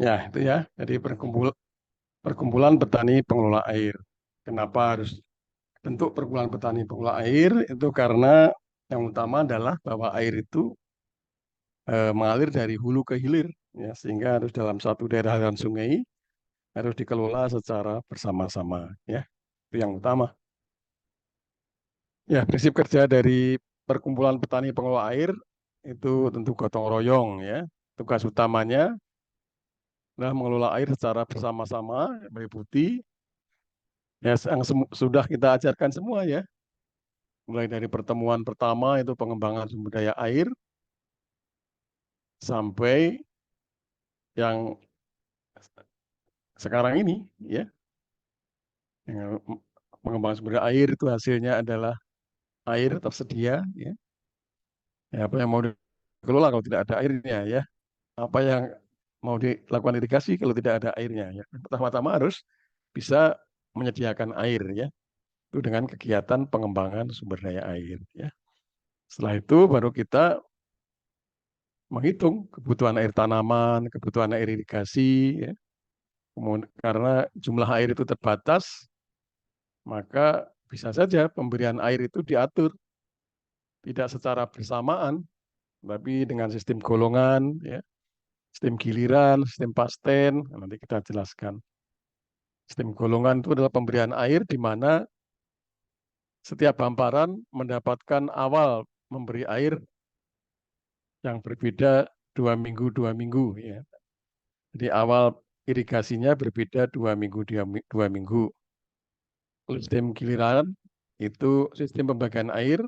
Ya, itu ya. Jadi perkumpulan petani pengelola air. Kenapa harus bentuk perkumpulan petani pengelola air? Itu karena yang utama adalah bahwa air itu mengalir dari hulu ke hilir, ya, sehingga harus dalam satu daerah aliran sungai harus dikelola secara bersama-sama, ya. Itu yang utama. Ya, prinsip kerja dari perkumpulan petani pengelola air itu tentu gotong royong, ya. Tugas utamanya adalah mengelola air secara bersama-sama, meliputi ya yang sudah kita ajarkan semua, ya. Mulai dari pertemuan pertama itu pengembangan sumber daya air sampai yang sekarang ini, ya, yang pengembangan sumber daya air itu hasilnya adalah air tersedia, ya. Ya, apa yang mau dikelola kalau tidak ada airnya, ya. Apa yang mau dilakukan irigasi kalau tidak ada airnya, ya. Pertama-tama harus bisa menyediakan air, ya. Itu dengan kegiatan pengembangan sumber daya air, ya. Setelah itu baru kita menghitung kebutuhan air tanaman, kebutuhan air irigasi, ya. Kemudian, karena jumlah air itu terbatas, maka bisa saja pemberian air itu diatur tidak secara bersamaan, tapi dengan sistem golongan, ya, sistem giliran, sistem pasten. Nanti kita jelaskan. Sistem golongan itu adalah pemberian air di mana setiap hamparan mendapatkan awal memberi air yang berbeda 2 minggu, ya. Jadi awal irigasinya berbeda 2 minggu, 2 minggu. Sistem giliran itu sistem pembagian air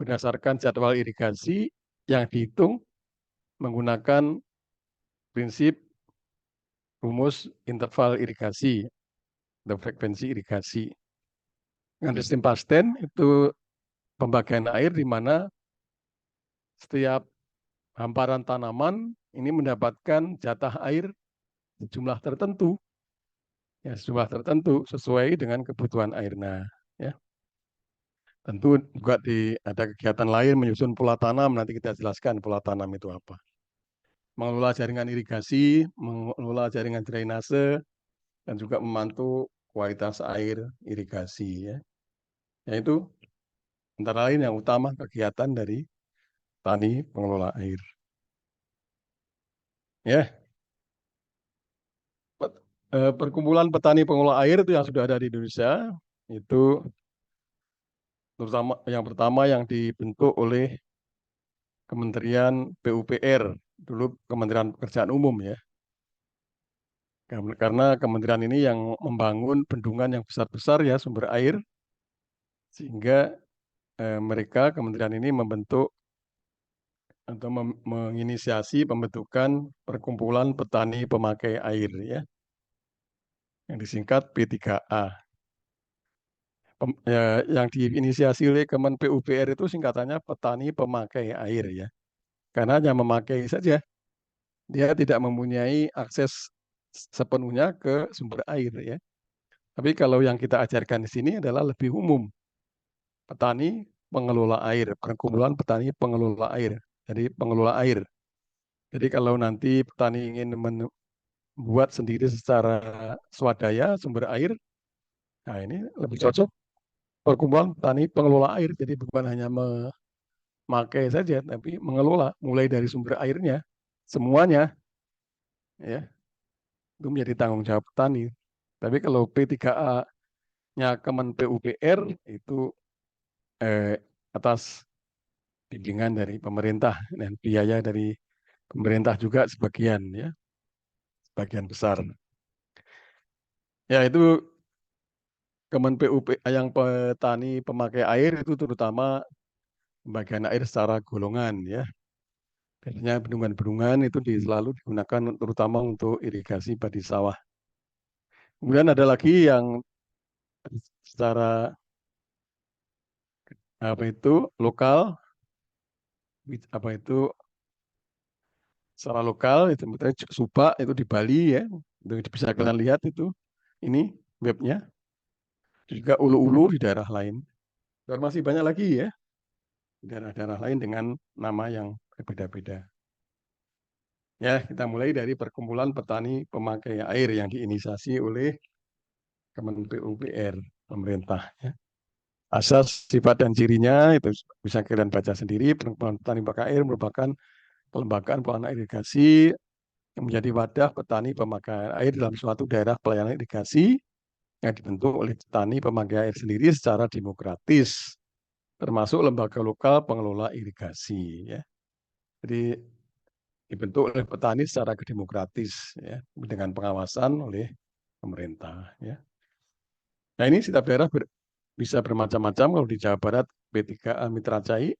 berdasarkan jadwal irigasi yang dihitung menggunakan prinsip rumus interval irigasi atau frekuensi irigasi. Dengan sistem pasten itu pembagian air di mana setiap hamparan tanaman ini mendapatkan jatah air sejumlah tertentu, ya, sejumlah tertentu sesuai dengan kebutuhan airnya, ya. Tentu juga ada kegiatan lain menyusun pola tanam, nanti kita jelaskan pola tanam itu apa. Mengelola jaringan irigasi, mengelola jaringan drainase, dan juga memantau kualitas air irigasi, ya. Yaitu antara lain yang utama kegiatan dari tani pengelola air. Ya, perkumpulan petani pengelola air itu yang sudah ada di Indonesia itu terutama yang pertama yang dibentuk oleh Kementerian PUPR, dulu Kementerian Pekerjaan Umum, ya. Karena kementerian ini yang membangun bendungan yang besar-besar, ya, sumber air, sehingga mereka kementerian ini membentuk atau menginisiasi pembentukan perkumpulan petani pemakai air, ya, yang disingkat P3A. Ya, yang diinisiasi oleh Kemen PUPR itu singkatannya petani pemakai air, ya. Karena hanya memakai saja, dia tidak mempunyai akses sepenuhnya ke sumber air, ya. Tapi kalau yang kita ajarkan di sini adalah lebih umum, petani pengelola air, perkumpulan petani pengelola air. Jadi pengelola air. Jadi kalau nanti petani ingin membuat sendiri secara swadaya sumber air, nah ini lebih cocok perkumpulan petani pengelola air. Jadi bukan hanya memakai saja, tapi mengelola mulai dari sumber airnya, semuanya, ya, itu menjadi tanggung jawab petani. Tapi kalau P3A-nya Kemen PUPR itu atas bimbingan dari pemerintah dan biaya dari pemerintah juga sebagian, ya, sebagian besar. Ya, itu Kemen PUP yang petani pemakai air itu terutama pembagian air secara golongan, ya. Biasanya bendungan-bendungan itu selalu digunakan terutama untuk irigasi padi sawah. Kemudian ada lagi yang secara apa itu lokal, apa itu secara lokal itu misalnya Subak itu di Bali, ya, itu bisa kalian lihat itu ini webnya, juga ulu-ulu di daerah lain dan masih banyak lagi, ya, di daerah-daerah lain dengan nama yang berbeda-beda. Ya, kita mulai dari perkumpulan petani pemakai air yang diinisiasi oleh Kemen PUPR, pemerintah. Ya. Asas, sifat, dan cirinya itu bisa kalian baca sendiri. Perkumpulan petani pemakai air merupakan kelembagaan pelayanan irigasi yang menjadi wadah petani pemakai air dalam suatu daerah pelayanan irigasi yang dibentuk oleh petani pemakai air sendiri secara demokratis, termasuk lembaga lokal pengelola irigasi. Ya. Jadi dibentuk oleh petani secara demokratis, ya, dengan pengawasan oleh pemerintah. Ya. Nah ini setiap daerah bisa bermacam-macam. Kalau di Jawa Barat P3A Mitra Cai,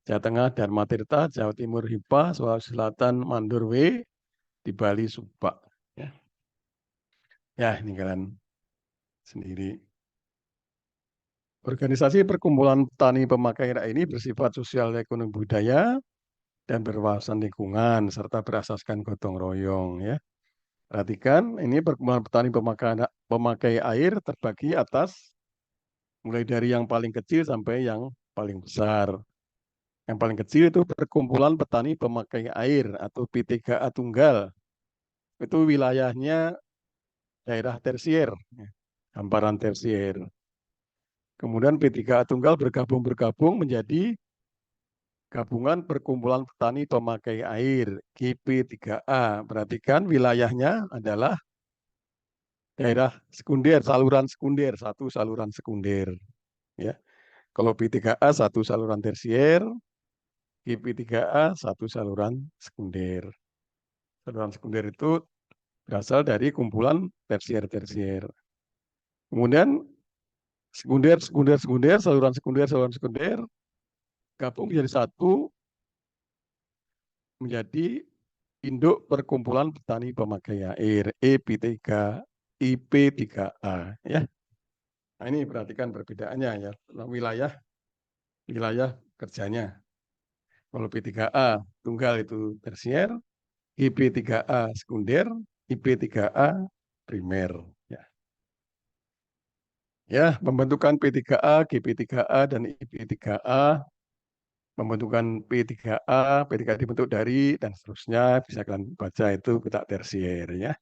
Jawa Tengah Dharma Tirta, Jawa Timur Hipa, Sulawesi Selatan Mandurwe, di Bali Subak. Ya, ya ini kalian sendiri. Organisasi perkumpulan petani pemakai air ini bersifat sosial ekonomi budaya dan berwawasan lingkungan serta berasaskan gotong royong. Ya. Perhatikan, ini perkumpulan petani pemakai air terbagi atas mulai dari yang paling kecil sampai yang paling besar. Yang paling kecil itu perkumpulan petani pemakai air atau P3A tunggal. Itu wilayahnya daerah tersier, hamparan tersier. Kemudian P3A tunggal bergabung menjadi gabungan perkumpulan petani pemakai air GP3A. Perhatikan wilayahnya adalah daerah sekunder, saluran sekunder, satu saluran sekunder. Ya. Kalau P3A satu saluran tersier, GP3A satu saluran sekunder. Saluran sekunder itu berasal dari kumpulan tersier-tersier. Kemudian sekunder, saluran sekunder, gabung menjadi satu, menjadi induk perkumpulan petani pemakai air, EP3, IP3A. Ya. Nah, ini perhatikan perbedaannya ya, wilayah wilayah kerjanya. Kalau P3A tunggal itu tersier, IP3A sekunder, IP3A primer. Ya. Ya, pembentukan P3A, GP3A, dan IP3A, pembentukan P3A, P3A dibentuk dari, dan seterusnya, bisa kalian baca itu peta tersier. Ya.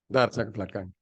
Bentar, saya ke belakang.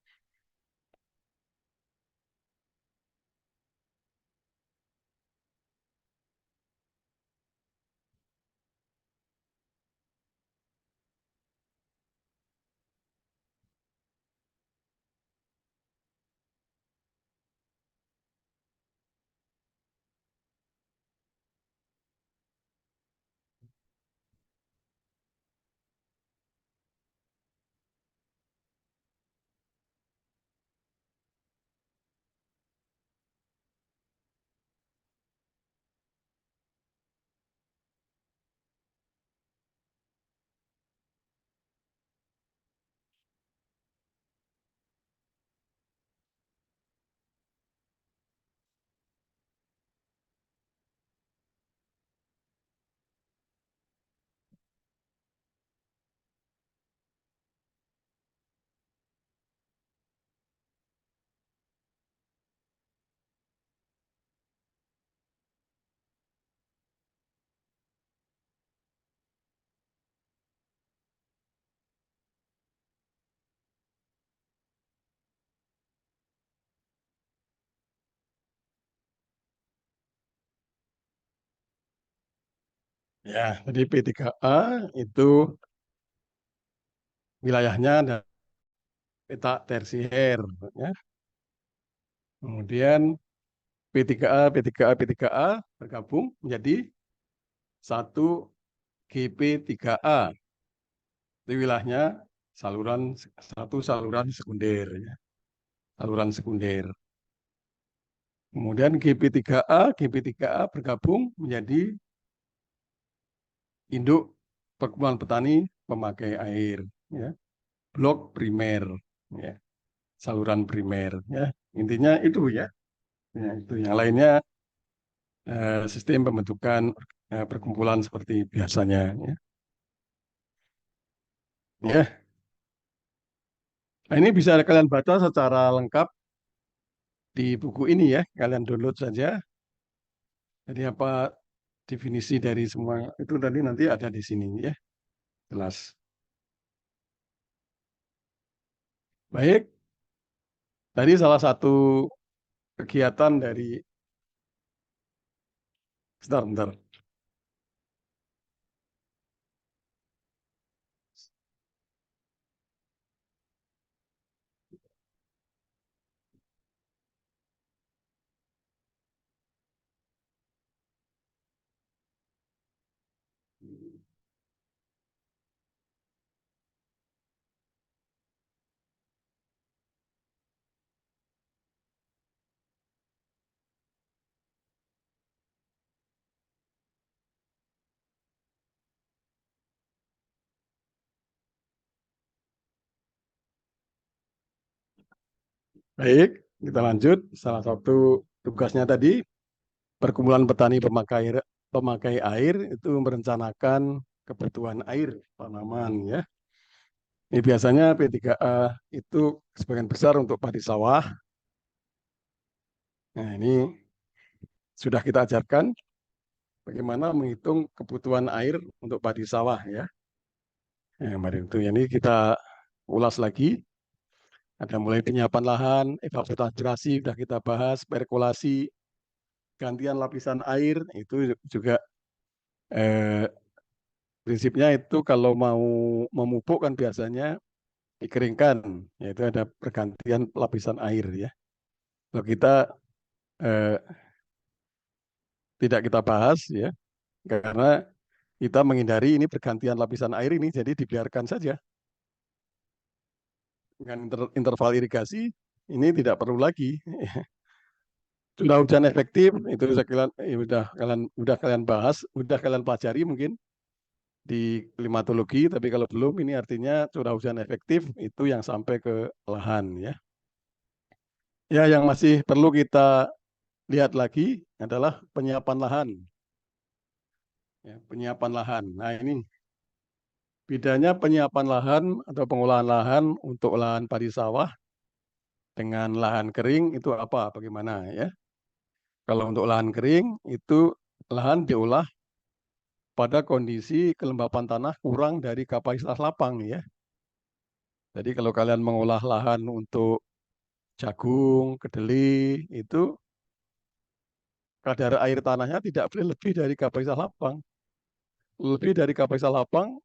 Ya, jadi P3A itu wilayahnya ada peta tersier. Ya. Kemudian P3A, P3A, P3A bergabung menjadi satu GP3A. Itu wilayahnya satu saluran sekunder. Ya. Saluran sekunder. Kemudian GP3A bergabung menjadi induk perkumpulan petani pemakai air. Ya. Blok primer. Ya. Saluran primer. Ya. Intinya itu ya. Ya, itu yang lainnya sistem pembentukan perkumpulan seperti biasanya. Ya. Ya. Nah, ini bisa kalian baca secara lengkap di buku ini ya. Kalian download saja. Jadi apa definisi dari semua itu tadi nanti ada di sini ya. Jelas. Baik, tadi salah satu kegiatan dari, sebentar, bentar. Baik, kita lanjut. Salah satu tugasnya tadi, perkumpulan petani pemakai air itu merencanakan kebutuhan air tanaman ya. Ini biasanya P3A itu sebagian besar untuk padi sawah. Nah, ini sudah kita ajarkan bagaimana menghitung kebutuhan air untuk padi sawah ya. Nah, kemarin itu ini kita ulas lagi. Ada mulai penyiapan lahan, evapotasi sudah kita bahas, perkulasi, gantian lapisan air itu juga eh, prinsipnya itu kalau mau memupuk kan biasanya dikeringkan, yaitu ada pergantian lapisan air ya. Kalau kita eh, tidak kita bahas ya, karena kita menghindari ini pergantian lapisan air ini, jadi dibiarkan saja dengan interval irigasi ini tidak perlu lagi. Sudah hujan efektif itu sudah kalian bahas, sudah kalian pelajari mungkin di klimatologi, tapi kalau belum ini artinya curah hujan efektif itu yang sampai ke lahan ya. Ya, yang masih perlu kita lihat lagi adalah penyiapan lahan. Ya, penyiapan lahan. Nah, ini bedanya penyiapan lahan atau pengolahan lahan untuk lahan padi sawah dengan lahan kering itu apa? Bagaimana ya? Kalau untuk lahan kering itu lahan diolah pada kondisi kelembapan tanah kurang dari kapasitas lapang ya. Jadi kalau kalian mengolah lahan untuk jagung, kedelai, itu kadar air tanahnya tidak boleh lebih dari kapasitas lapang. Lebih dari kapasitas lapang,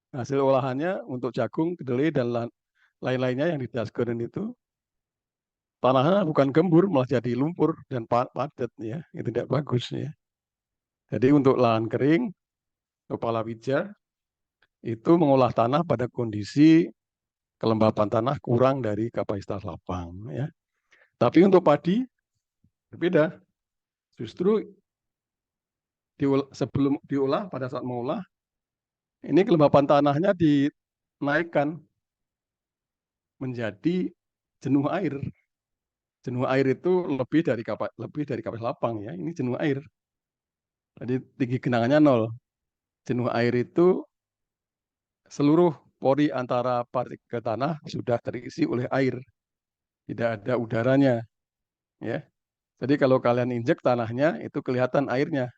hasil olahannya untuk jagung, kedelai, dan lain-lainnya yang dijelaskan itu, tanahnya bukan gembur, malah jadi lumpur dan padat ya. Itu tidak bagus ya. Jadi untuk lahan kering, kepala palawija, itu mengolah tanah pada kondisi kelembapan tanah kurang dari kapasitas lapang ya. Tapi untuk padi berbeda. Justru sebelum diolah, pada saat mengolah, ini kelembapan tanahnya dinaikkan menjadi jenuh air. Jenuh air itu lebih dari kapasitas lapang ya. Ini jenuh air. Jadi tinggi genangannya nol. Jenuh air itu seluruh pori antara partikel tanah sudah terisi oleh air. Tidak ada udaranya ya. Jadi kalau kalian injek tanahnya itu kelihatan airnya.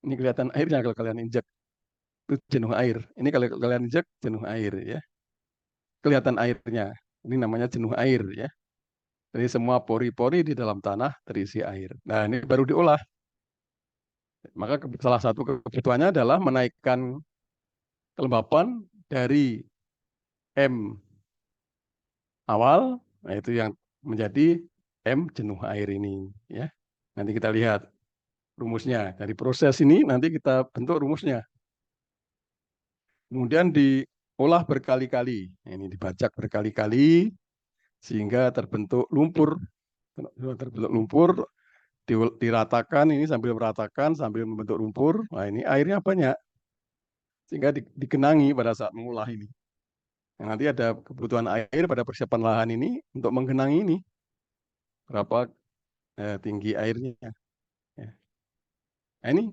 Ini kelihatan airnya kalau kalian injek. Itu jenuh air. Ini kalau kalian injek jenuh air ya. Kelihatan airnya. Ini namanya jenuh air ya. Jadi semua pori-pori di dalam tanah terisi air. Nah, ini baru diolah. Maka salah satu kebutuhannya adalah menaikkan kelembapan dari M awal, nah itu yang menjadi M jenuh air ini. Ya, nanti kita lihat rumusnya. Dari proses ini nanti kita bentuk rumusnya. Kemudian diolah berkali-kali. Ini dibajak berkali-kali sehingga terbentuk lumpur. Terbentuk lumpur, diratakan ini sambil meratakan sambil membentuk lumpur. Nah, ini airnya banyak sehingga digenangi pada saat mengolah ini. Nah, nanti ada kebutuhan air pada persiapan lahan ini untuk menggenangi ini berapa tinggi airnya. Ya. Nah, ini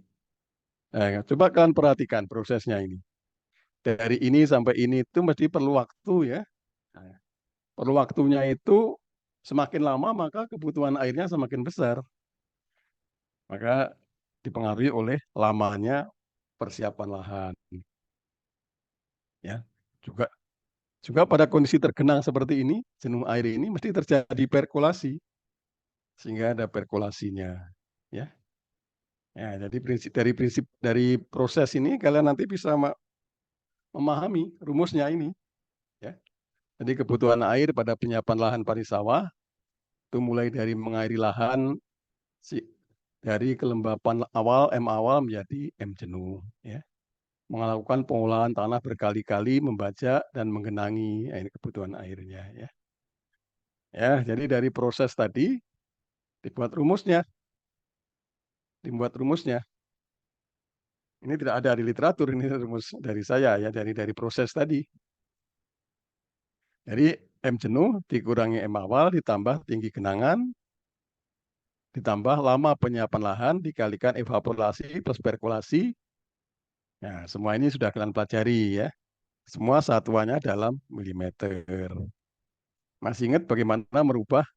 coba kalian perhatikan prosesnya ini. Dari ini sampai ini itu mesti perlu waktu ya. Nah, perlu waktunya itu semakin lama maka kebutuhan airnya semakin besar. Maka dipengaruhi oleh lamanya persiapan lahan. ya. Juga juga pada kondisi tergenang seperti ini, jenuh air ini mesti terjadi perkolasi sehingga ada perkolasinya, ya. Ya, jadi prinsip dari proses ini kalian nanti bisa memahami rumusnya ini, ya. Jadi kebutuhan air pada penyiapan lahan padi sawah itu mulai dari mengairi lahan dari kelembapan awal M awal menjadi M jenuh, ya. Melakukan pengolahan tanah berkali-kali, membaca dan menggenangi, ini kebutuhan airnya, ya. Ya, jadi dari proses tadi dibuat rumusnya, dibuat rumusnya. Ini tidak ada di literatur, ini rumus dari saya ya, dari proses tadi. Jadi M jenuh dikurangi M awal ditambah tinggi genangan ditambah lama penyiapan lahan dikalikan evaporasi plus perkulasi. Nah, semua ini sudah kalian pelajari ya. Semua satuannya dalam milimeter. Masih ingat bagaimana merubah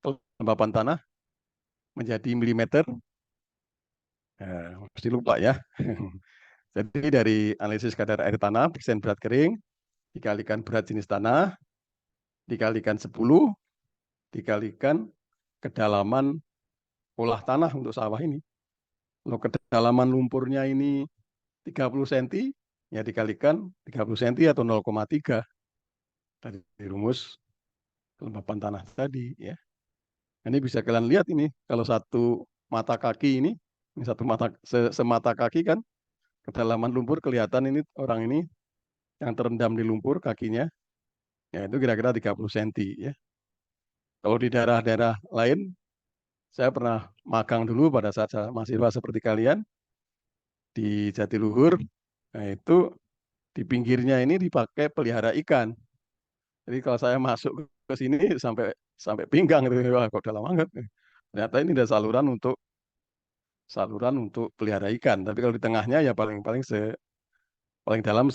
kelembapan tanah menjadi milimeter? Mesti lupa ya. Jadi dari analisis kadar air tanah, persen berat kering, dikalikan berat jenis tanah, dikalikan 10, dikalikan kedalaman olah tanah untuk sawah ini. Kalau kedalaman lumpurnya ini 30 cm, ya dikalikan 30 cm atau 0,3 dari rumus kelembapan tanah tadi. Ya. Ini bisa kalian lihat ini, kalau satu mata kaki ini satu mata semata kaki kan, kedalaman lumpur kelihatan ini orang ini yang terendam di lumpur kakinya, ya itu kira-kira 30 cm. Ya. Kalau di daerah-daerah lain, saya pernah magang dulu pada saat saya mahasiswa seperti kalian di Jatiluhur. Nah, itu di pinggirnya ini dipakai pelihara ikan. Jadi kalau saya masuk ke sini sampai sampai pinggang itu, wah kok dalam banget. Ternyata ini ada saluran untuk pelihara ikan. Tapi kalau di tengahnya ya paling paling paling dalam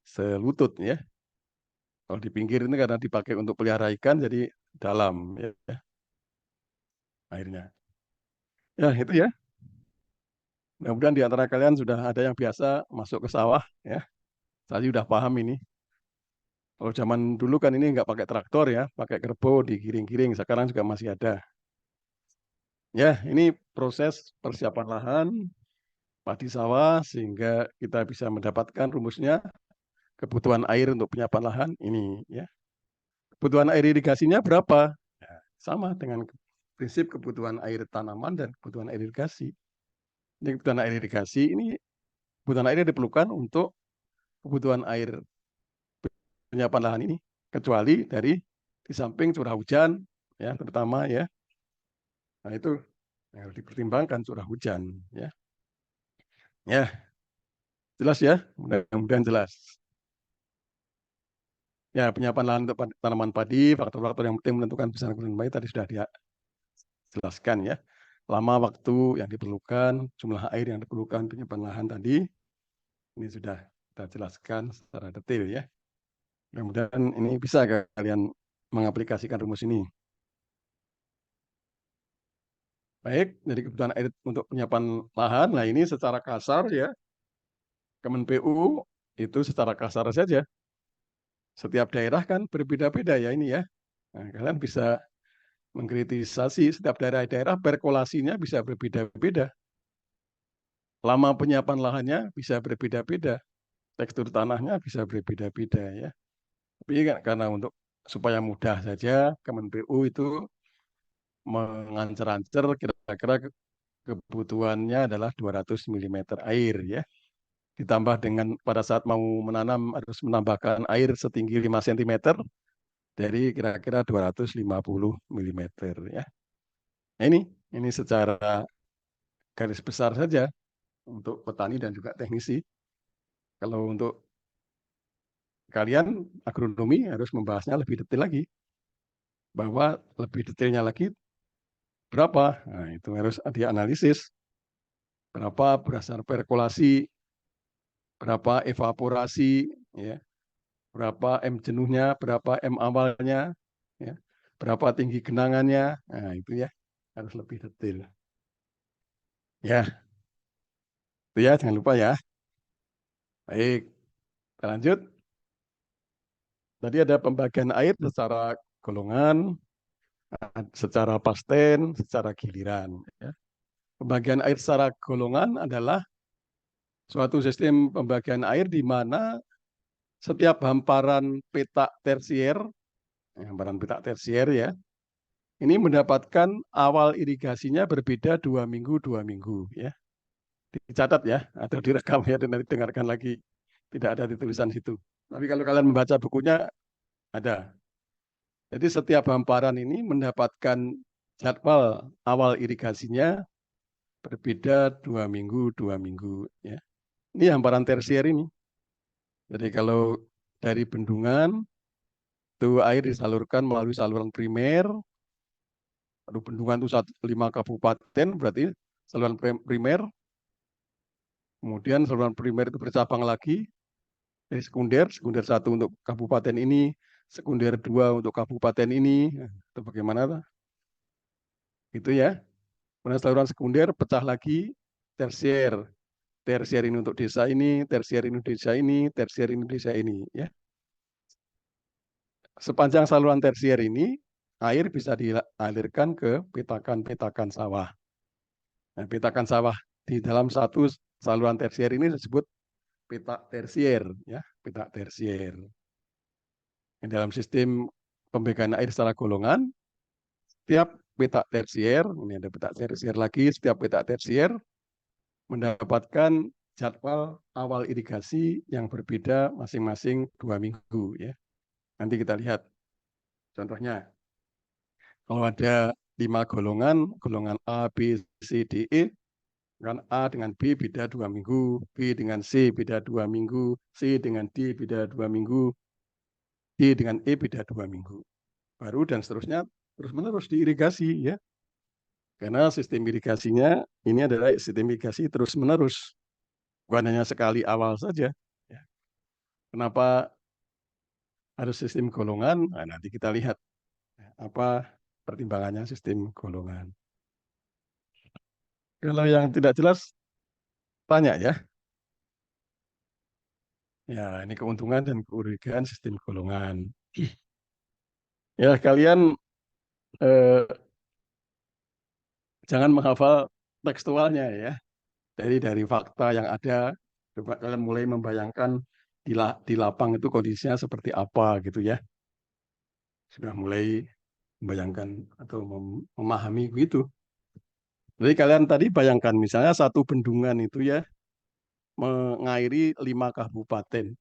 selutut ya. Kalau di pinggir ini karena dipakai untuk pelihara ikan jadi dalam ya, ya airnya. Ya itu ya. Mudah-mudahan di antara kalian sudah ada yang biasa masuk ke sawah ya. Saya sudah paham ini. Kalau zaman dulu kan ini nggak pakai traktor ya, pakai kerbau digiring-giring. Sekarang juga masih ada. Ya, ini proses persiapan lahan padi sawah sehingga kita bisa mendapatkan rumusnya kebutuhan air untuk penyiapan lahan ini ya. Kebutuhan air irigasinya berapa? Ya, sama dengan prinsip kebutuhan air tanaman dan kebutuhan air irigasi. Ini kebutuhan air irigasi ini kebutuhan air diperlukan untuk kebutuhan air penyiapan lahan ini kecuali dari di samping curah hujan ya terutama ya. Nah itu yang harus dipertimbangkan curah hujan ya. Ya, jelas ya. Mudah-mudahan jelas. Ya, penyiapan lahan untuk tanaman padi, faktor-faktor yang penting menentukan besaran kebutuhan baik tadi sudah dijelaskan ya. Lama waktu yang diperlukan, jumlah air yang diperlukan penyiapan lahan tadi, ini sudah kita jelaskan secara detail ya. Mudah-mudahan ini bisa kalian mengaplikasikan rumus ini. Baik, jadi kebutuhan air untuk penyiapan lahan, nah ini secara kasar ya, Kemen PU itu secara kasar saja. Setiap daerah kan berbeda-beda ya ini ya. Nah, kalian bisa mengkritisasi setiap daerah-daerah perkolasinya bisa berbeda-beda. Lama penyiapan lahannya bisa berbeda-beda. Tekstur tanahnya bisa berbeda-beda ya. Tapi kan karena untuk supaya mudah saja Kemen PU itu mengancer-ancer kira-kira kebutuhannya adalah 200 mm air ya. Ditambah dengan pada saat mau menanam harus menambahkan air setinggi 5 cm dari kira-kira 250 mm ya. Nah, ini secara garis besar saja untuk petani dan juga teknisi. Kalau untuk kalian agronomi harus membahasnya lebih detail lagi, bahwa lebih detailnya lagi berapa, nah itu harus dianalisis, berapa berdasar perkolasi, berapa evaporasi, ya, berapa M jenuhnya, berapa M awalnya, ya, berapa tinggi genangannya, nah itu ya harus lebih detail. Ya, itu ya jangan lupa ya. Baik, kita lanjut. Tadi ada pembagian air secara golongan, secara pasten, secara giliran. Ya. Pembagian air secara golongan adalah suatu sistem pembagian air di mana setiap hamparan petak tersier, hamparan petak tersier ya, ini mendapatkan awal irigasinya berbeda 2 minggu ya. Dicatat ya, atau direkam ya, dan nanti dengarkan lagi. Tidak ada di tulisan situ. Tapi kalau kalian membaca bukunya, ada. Jadi setiap hamparan ini mendapatkan jadwal awal irigasinya berbeda 2 minggu, 2 minggu. Ya. Ini hamparan tersier ini. Jadi kalau dari bendungan, itu air disalurkan melalui saluran primer. Lalu bendungan itu 5 kabupaten, berarti saluran primer. Kemudian saluran primer itu bercabang lagi dari sekunder, sekunder 1 untuk kabupaten ini, sekunder 2 untuk kabupaten ini. Itu bagaimana? Itu ya. Kemudian saluran sekunder pecah lagi tersier. Tersier ini untuk desa ini, tersier ini desa ini, tersier ini desa ini. Ya. Sepanjang saluran tersier ini, air bisa dialirkan ke petakan-petakan sawah. Nah, petakan sawah di dalam satu saluran tersier ini disebut petak tersier. Ya, petak tersier. Dalam sistem pembagian air secara golongan, setiap petak tersier, ini ada petak tersier lagi, setiap petak tersier mendapatkan jadwal awal irigasi yang berbeda masing-masing 2 minggu. Ya. Nanti kita lihat contohnya. Kalau ada 5 golongan, golongan A, B, C, D, E, kan A dengan B beda 2 minggu, B dengan C beda 2 minggu, C dengan D beda 2 minggu, D dengan E beda 2 minggu. Baru dan seterusnya terus-menerus diirigasi ya. Karena sistem irigasinya ini adalah sistem irigasi terus-menerus. Bukan hanya sekali awal saja. Ya. Kenapa harus sistem golongan? Nah, nanti kita lihat apa pertimbangannya sistem golongan. Kalau yang tidak jelas, tanya ya. Ya, ini keuntungan dan kerugian sistem golongan. Ya, kalian jangan menghafal tekstualnya ya. Jadi dari fakta yang ada, coba kalian mulai membayangkan di lapang itu kondisinya seperti apa gitu ya. Sudah mulai membayangkan atau memahami begitu. Jadi kalian tadi bayangkan misalnya satu bendungan itu ya mengairi 5 kabupaten.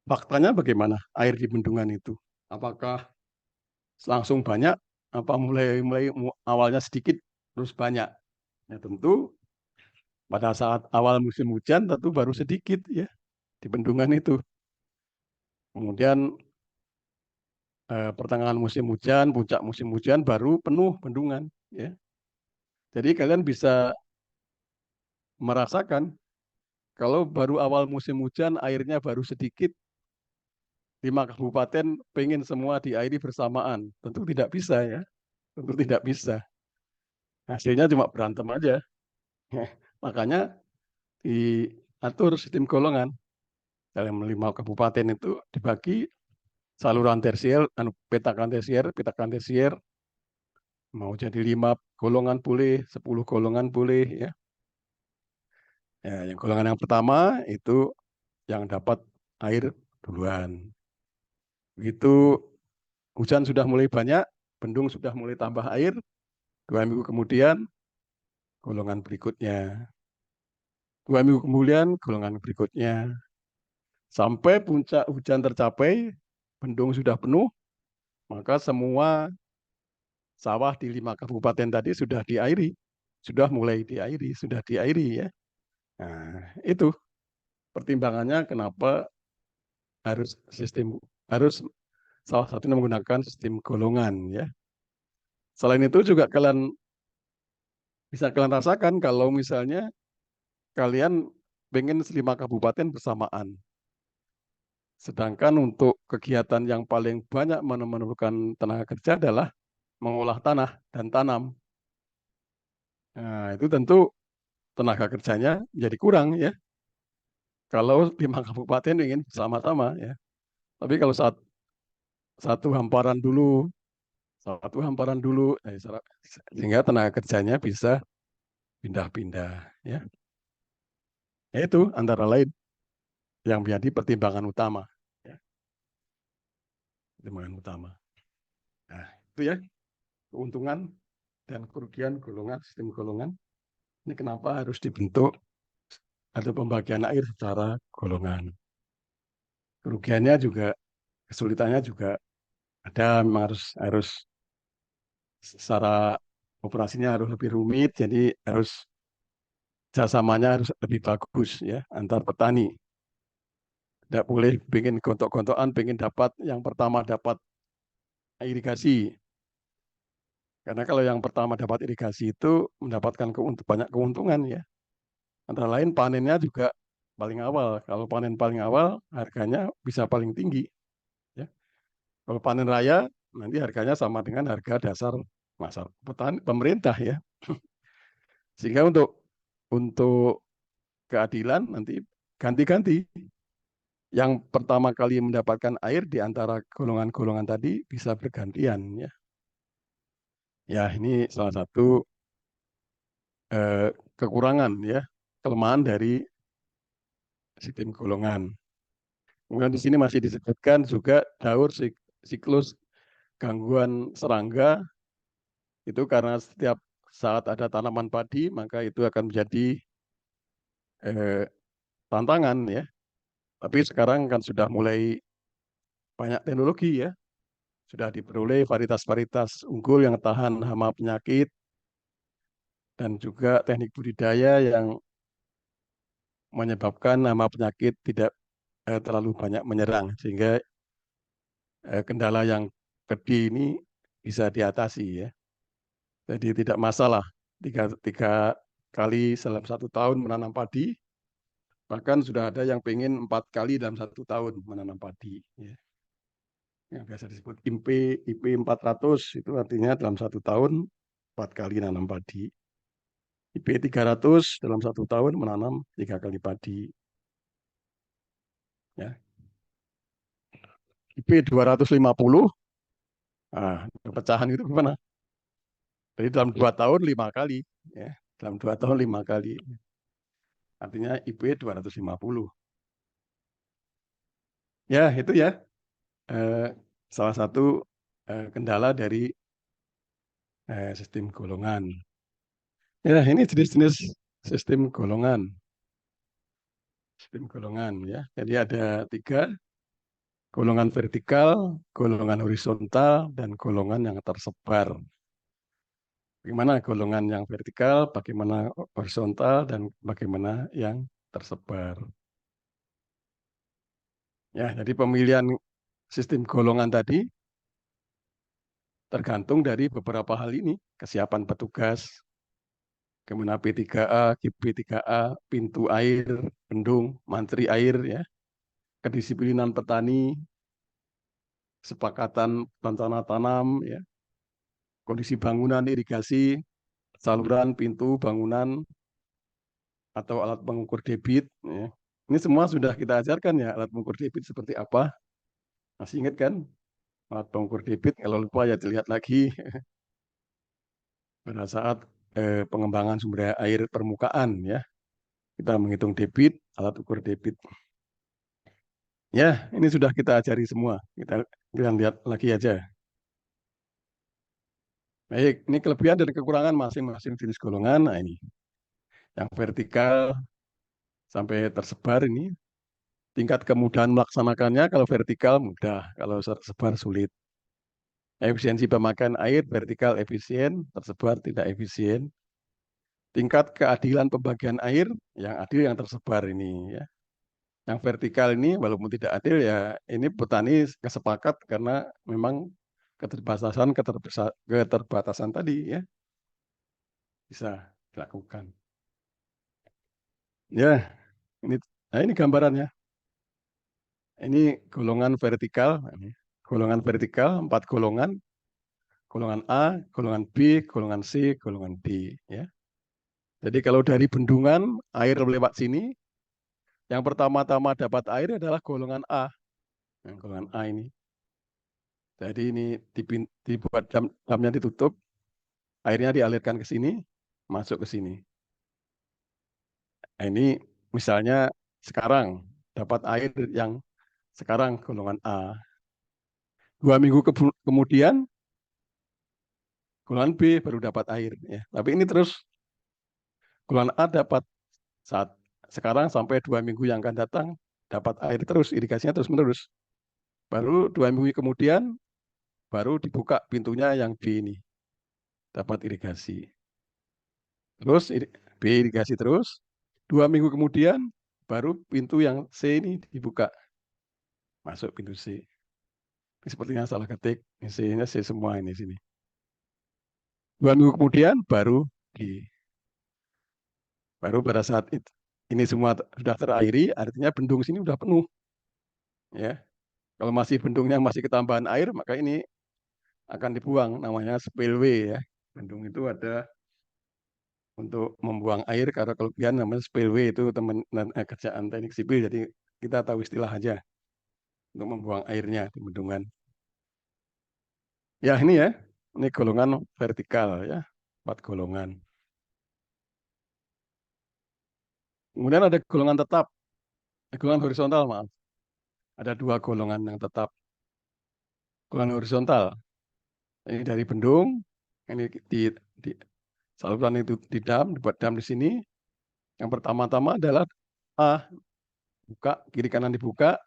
Faktanya bagaimana air di bendungan itu? Apakah langsung banyak? Apa mulai awalnya sedikit terus banyak? Ya tentu pada saat awal musim hujan tentu baru sedikit ya di bendungan itu. Kemudian pertengahan musim hujan, puncak musim hujan baru penuh bendungan ya. Jadi kalian bisa merasakan kalau baru awal musim hujan airnya baru sedikit, 5 kabupaten pengen semua diairi bersamaan. Tentu tidak bisa ya. Tentu tidak bisa. Hasilnya cuma berantem aja. Makanya diatur sistem golongan. Dalam 5 kabupaten itu dibagi saluran tersier, petakan tersier, mau jadi 5 golongan boleh, 10 golongan boleh ya. Ya, yang golongan yang pertama itu yang dapat air duluan. Begitu hujan sudah mulai banyak, bendung sudah mulai tambah air, 2 minggu kemudian golongan berikutnya. 2 minggu kemudian golongan berikutnya. Sampai puncak hujan tercapai, bendung sudah penuh, maka semua sawah di 5 kabupaten tadi sudah diairi. Sudah mulai diairi, sudah diairi ya. Nah, itu pertimbangannya kenapa harus salah satunya menggunakan sistem golongan ya. Selain itu juga bisa kalian rasakan kalau misalnya kalian pengen 5 kabupaten bersamaan. Sedangkan untuk kegiatan yang paling banyak memerlukan tenaga kerja adalah mengolah tanah dan tanam. Nah, itu tentu tenaga kerjanya jadi kurang ya. Kalau 5 kabupaten ingin bersama-sama ya. Tapi kalau satu hamparan dulu, sehingga tenaga kerjanya bisa pindah-pindah. Ya, itu antara lain yang menjadi pertimbangan utama. Ya, pertimbangan utama. Nah, itu ya keuntungan dan kerugian golongan sistem golongan. Ini kenapa harus dibentuk atau pembagian air secara golongan. Kerugiannya juga, kesulitannya juga ada, memang harus secara operasinya harus lebih rumit, jadi harus kerjasamanya harus lebih bagus ya antar petani. Tidak boleh bikin gontok-gontokan, pengen dapat yang pertama dapat irigasi. Karena kalau yang pertama dapat irigasi itu mendapatkan banyak keuntungan ya. Antara lain panennya juga paling awal. Kalau panen paling awal harganya bisa paling tinggi. Ya. Kalau panen raya nanti harganya sama dengan harga dasar pasar petani pemerintah ya. Sehingga untuk keadilan nanti ganti-ganti. Yang pertama kali mendapatkan air di antara golongan-golongan tadi bisa bergantian ya. Ya ini salah satu kekurangan ya, kelemahan dari sistem golongan. Kemudian di sini masih disebutkan juga daur siklus gangguan serangga itu karena setiap saat ada tanaman padi maka itu akan menjadi eh, tantangan ya. Tapi sekarang kan sudah mulai banyak teknologi ya, sudah diperoleh varietas-varietas unggul yang tahan hama penyakit dan juga teknik budidaya yang menyebabkan hama penyakit tidak terlalu banyak menyerang sehingga kendala yang gede ini bisa diatasi ya. Jadi tidak masalah tiga kali dalam 1 tahun menanam padi, bahkan sudah ada yang pengen 4 kali dalam 1 tahun menanam padi. Ya. Yang biasa disebut IP 400 itu artinya dalam 1 tahun 4 kali nanam padi. IP 300 dalam 1 tahun menanam 3 kali padi. Ya. IP 250, nah, pecahan itu gimana? Jadi dalam 2 tahun 5 kali. Ya. Dalam 2 tahun 5 kali. Artinya IP 250. Ya, itu ya. Eh, salah satu kendala dari sistem golongan. Ya, ini jenis-jenis sistem golongan. Sistem golongan ya. Jadi ada 3, golongan vertikal, golongan horizontal, dan golongan yang tersebar. Bagaimana golongan yang vertikal, bagaimana horizontal, dan bagaimana yang tersebar. Ya, jadi pemilihan sistem golongan tadi tergantung dari beberapa hal ini, kesiapan petugas, kemudian P3A, GP3A, pintu air, bendung, mantri air, ya, kedisiplinan petani, kesepakatan rencana tanam, ya, kondisi bangunan irigasi, saluran, pintu, bangunan, atau alat pengukur debit. Ya. Ini semua sudah kita ajarkan ya, alat pengukur debit seperti apa. Masih ingat kan? Alat pengukur debit, kalau lupa ya dilihat lagi pada saat pengembangan sumber air permukaan ya. Kita menghitung debit, alat ukur debit. Ya, ini sudah kita ajari semua. Kita lihat lagi aja. Baik, ini kelebihan dan kekurangan masing-masing jenis golongan. Nah, ini yang vertikal sampai tersebar ini. Tingkat kemudahan melaksanakannya, kalau vertikal mudah, kalau tersebar sulit. Efisiensi pemakaian air, vertikal efisien, tersebar tidak efisien. Tingkat keadilan pembagian air, yang adil yang tersebar ini. Ya. Yang vertikal ini walaupun tidak adil ya ini petani kesepakat karena memang keterbatasan tadi ya bisa dilakukan. Ya, ini ini gambarannya. Ini golongan vertikal, golongan vertikal 4 golongan, golongan A, golongan B, golongan C, golongan D ya. Jadi kalau dari bendungan air lewat sini, yang pertama-tama dapat air adalah golongan A. Nah, golongan A ini. Jadi ini dibuat damnya ditutup, airnya dialirkan ke sini, masuk ke sini. Nah, ini misalnya sekarang dapat air yang sekarang golongan A. 2 minggu kemudian golongan B baru dapat air. Ya. Tapi ini terus golongan A dapat saat sekarang sampai 2 minggu yang akan datang dapat air terus, irigasinya terus menerus. Baru 2 minggu kemudian baru dibuka pintunya yang B ini dapat irigasi. Terus B irigasi terus. 2 minggu kemudian baru pintu yang C ini dibuka, masuk pintu C. Ini sepertinya salah ketik. Ini C-nya C semua ini sini. 2 minggu kemudian baru pada saat itu ini semua sudah terairi, artinya bendung sini sudah penuh. Ya, kalau masih bendungnya masih ketambahan air, maka ini akan dibuang, namanya spillway ya. Bendung itu ada untuk membuang air, karena kelebihan namanya spillway itu teman kerjaan teknik sipil, jadi kita tahu istilah aja untuk membuang airnya di bendungan. Ya ini ya, ini golongan vertikal ya, 4 golongan. Kemudian ada golongan tetap, golongan horizontal maaf. Ada 2 golongan yang tetap. Golongan horizontal, ini dari bendung, ini di saluran itu di dam, dibuat dam di sini. Yang pertama-tama adalah A, buka, kiri kanan dibuka,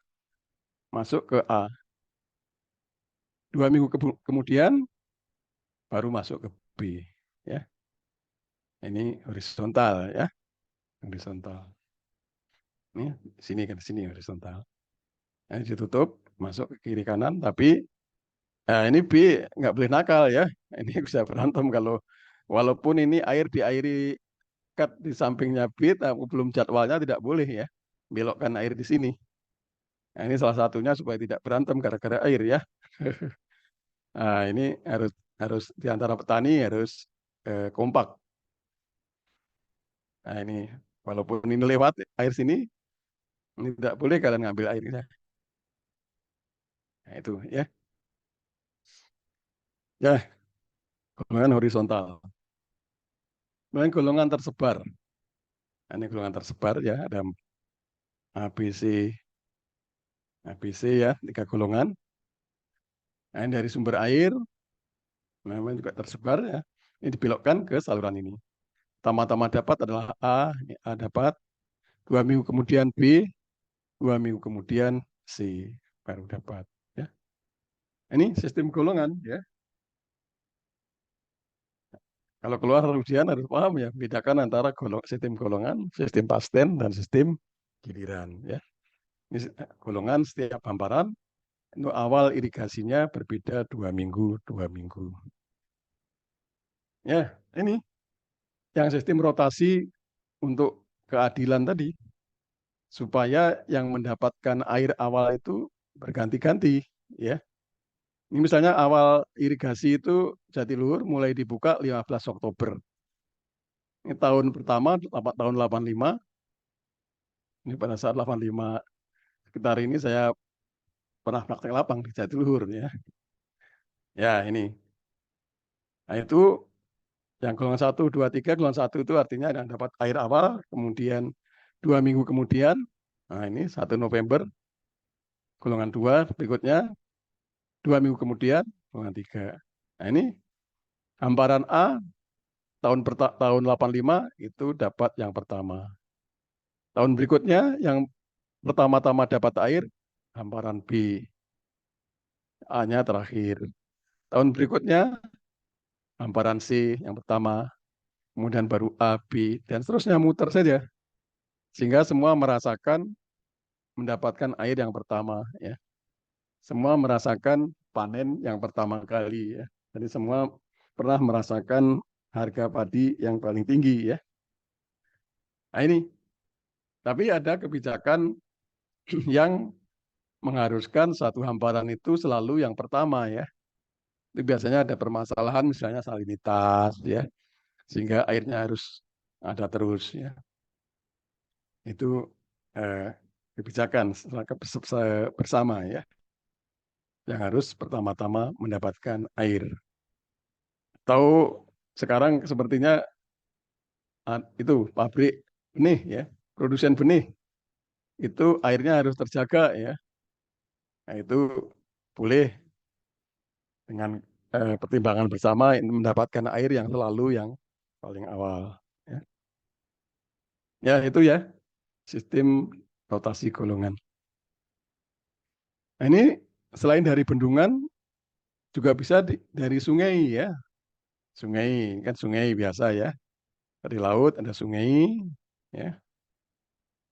masuk ke A. 2 minggu kemudian baru masuk ke B. Ya, ini horizontal ya, horizontal. Ini sini kan sini horizontal. Ini ditutup, masuk ke kiri kanan, tapi ini B nggak boleh nakal ya. Ini bisa berantem kalau walaupun ini air diairi cut di sampingnya B, tapi belum jadwalnya tidak boleh ya, belokkan air di sini. Nah, ini salah satunya supaya tidak berantem gara-gara air ya. Nah, ini harus di antara petani harus kompak. Nah, ini walaupun ini lewat air sini, ini tidak boleh kalian ngambil airnya. Nah, itu ya. Ya, golongan horizontal. Kemudian golongan tersebar. Nah, ini golongan tersebar ya, ada ABC, ABC ya, 3 golongan. Nah, ini dari sumber air, memang juga tersebar ya. Ini dibelokkan ke saluran ini. Pertama-tama dapat adalah A, ini A dapat. 2 minggu kemudian B, 2 minggu kemudian C baru dapat. Ya. Ini sistem golongan ya. Kalau keluar ujian harus paham ya, bedakan antara sistem golongan, sistem pasten, dan sistem giliran. Ya. Ini golongan setiap hamparan, itu awal irigasinya berbeda 2 minggu, 2 minggu. Ya, ini yang sistem rotasi untuk keadilan tadi, supaya yang mendapatkan air awal itu berganti-ganti. Ya. Ini misalnya awal irigasi itu Jatiluhur mulai dibuka 15 Oktober. Ini tahun pertama, tahun 85. Ini pada saat 85 sekitar ini saya pernah praktek lapang di Jatiluhur ya. Ya ini. Nah itu yang golongan 1, 2, 3, golongan 1 itu artinya yang dapat air awal, kemudian 2 minggu kemudian, nah ini 1 November, golongan 2 berikutnya, 2 minggu kemudian, golongan 3. Nah ini hamparan A tahun 85 itu dapat yang pertama. Tahun berikutnya yang pertama-tama dapat air, hamparan B. A-nya terakhir. Tahun berikutnya, hamparan C yang pertama. Kemudian baru A, B, dan seterusnya muter saja. Sehingga semua merasakan mendapatkan air yang pertama. Ya. Semua merasakan panen yang pertama kali. Ya. Jadi semua pernah merasakan harga padi yang paling tinggi. Ya. Nah ini. Tapi ada kebijakan yang mengharuskan satu hamparan itu selalu yang pertama ya. Itu biasanya ada permasalahan misalnya salinitas ya, sehingga airnya harus ada terus ya. Itu kebijakan bersama ya. yang harus pertama-tama mendapatkan air. Tahu sekarang sepertinya itu pabrik benih ya, produsen benih itu airnya harus terjaga ya. Nah, itu boleh dengan pertimbangan bersama mendapatkan air yang selalu yang paling awal. Ya, ya itu ya sistem rotasi golongan. Nah, ini selain dari bendungan juga bisa dari sungai ya. Sungai kan sungai biasa ya. Dari laut ada sungai ya.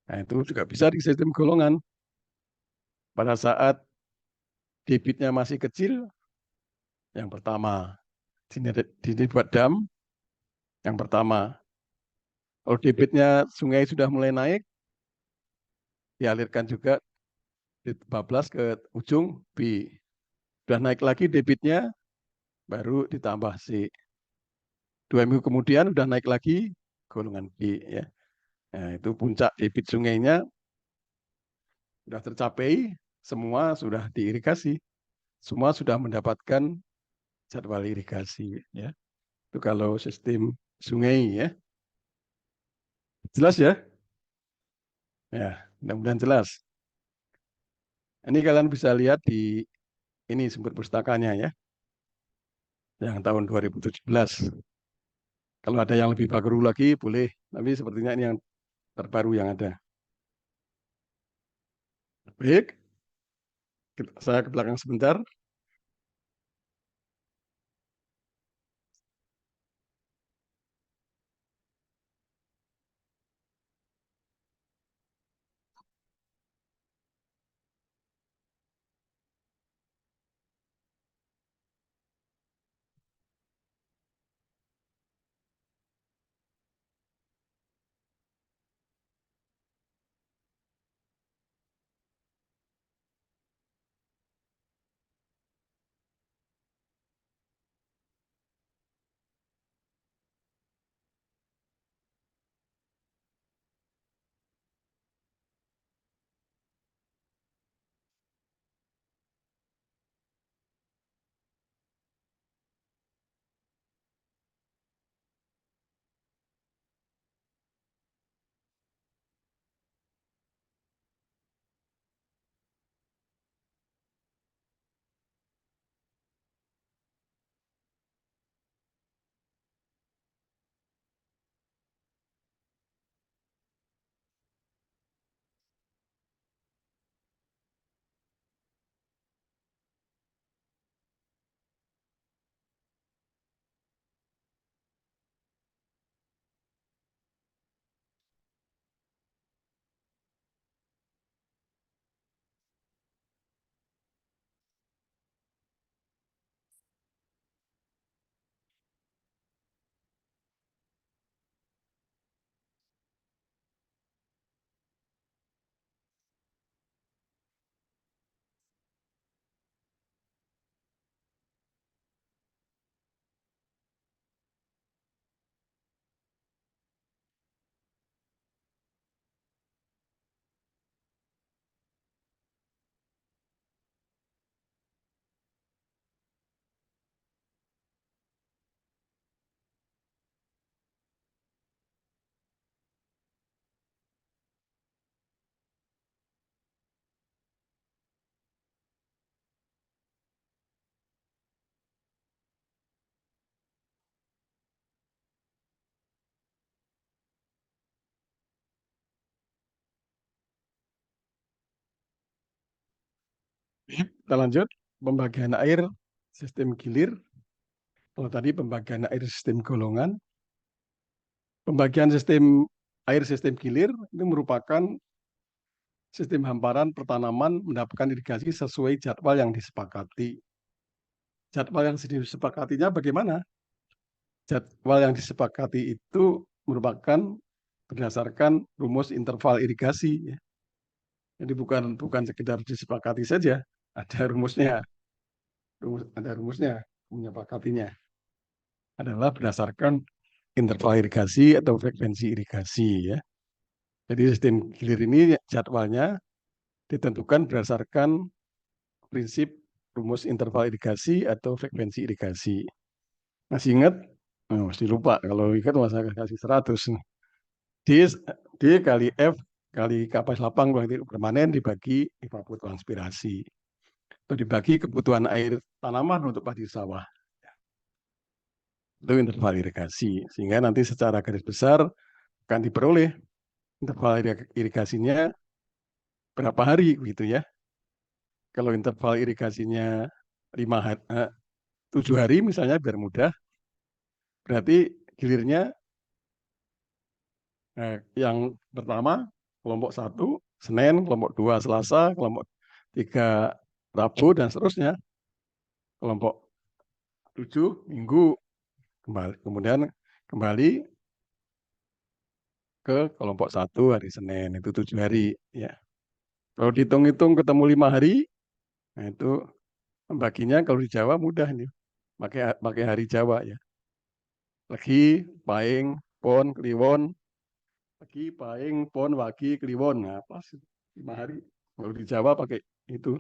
Nah, itu juga bisa di sistem golongan. Pada saat debitnya masih kecil, yang pertama dibuat dam yang pertama. Kalau debitnya sungai sudah mulai naik, dialirkan juga bablas ke ujung B. Sudah naik lagi debitnya, baru ditambah C. 2 minggu kemudian sudah naik lagi golongan B ya. Nah, itu puncak debit sungainya sudah tercapai, semua sudah diirigasi, semua sudah mendapatkan jadwal irigasi ya. Itu kalau sistem sungai ya. Jelas ya? Ya, mudah-mudahan jelas. Ini kalian bisa lihat di ini sumber pustakanya ya, yang tahun 2017. Kalau ada yang lebih baru lagi boleh, tapi sepertinya ini yang terbaru yang ada. Baik, saya ke belakang sebentar. Kita lanjut, pembagian air sistem gilir. Kalau tadi pembagian air sistem golongan, pembagian air sistem gilir itu merupakan sistem hamparan pertanaman mendapatkan irigasi sesuai jadwal yang disepakati. Jadwal yang disepakatinya bagaimana? Jadwal yang disepakati itu merupakan berdasarkan rumus interval irigasi. Jadi bukan sekedar disepakati saja, ada rumusnya, ada rumusnya, menyepakatinya adalah berdasarkan interval irigasi atau frekuensi irigasi ya. Jadi sistem gilir ini jadwalnya ditentukan berdasarkan prinsip rumus interval irigasi atau frekuensi irigasi. Masih ingat? Oh, masih lupa. Kalau ingat masa kasih 100. D, D kali F kali kapas lapang permanen dibagi evapotranspirasi. Atau dibagi kebutuhan air tanaman untuk padi sawah. Itu interval irigasi. Sehingga nanti secara garis besar akan diperoleh interval irigasinya berapa hari gitu ya. Kalau interval irigasinya 7 hari misalnya biar mudah, berarti gilirnya yang pertama kelompok 1 Senin, kelompok 2 Selasa, kelompok 3 Rabu dan seterusnya. Kelompok 7 Minggu kemudian kembali ke kelompok 1 hari Senin, itu 7 hari ya. Kalau dihitung-hitung ketemu 5 hari, nah itu membaginya kalau di Jawa mudah nih. Pakai hari Jawa ya. Legi, Paing, Pon, Kliwon, Legi, Paing, Pon, Wagi, Kliwon. Nah, pas 5 hari. Kalau di Jawa pakai itu.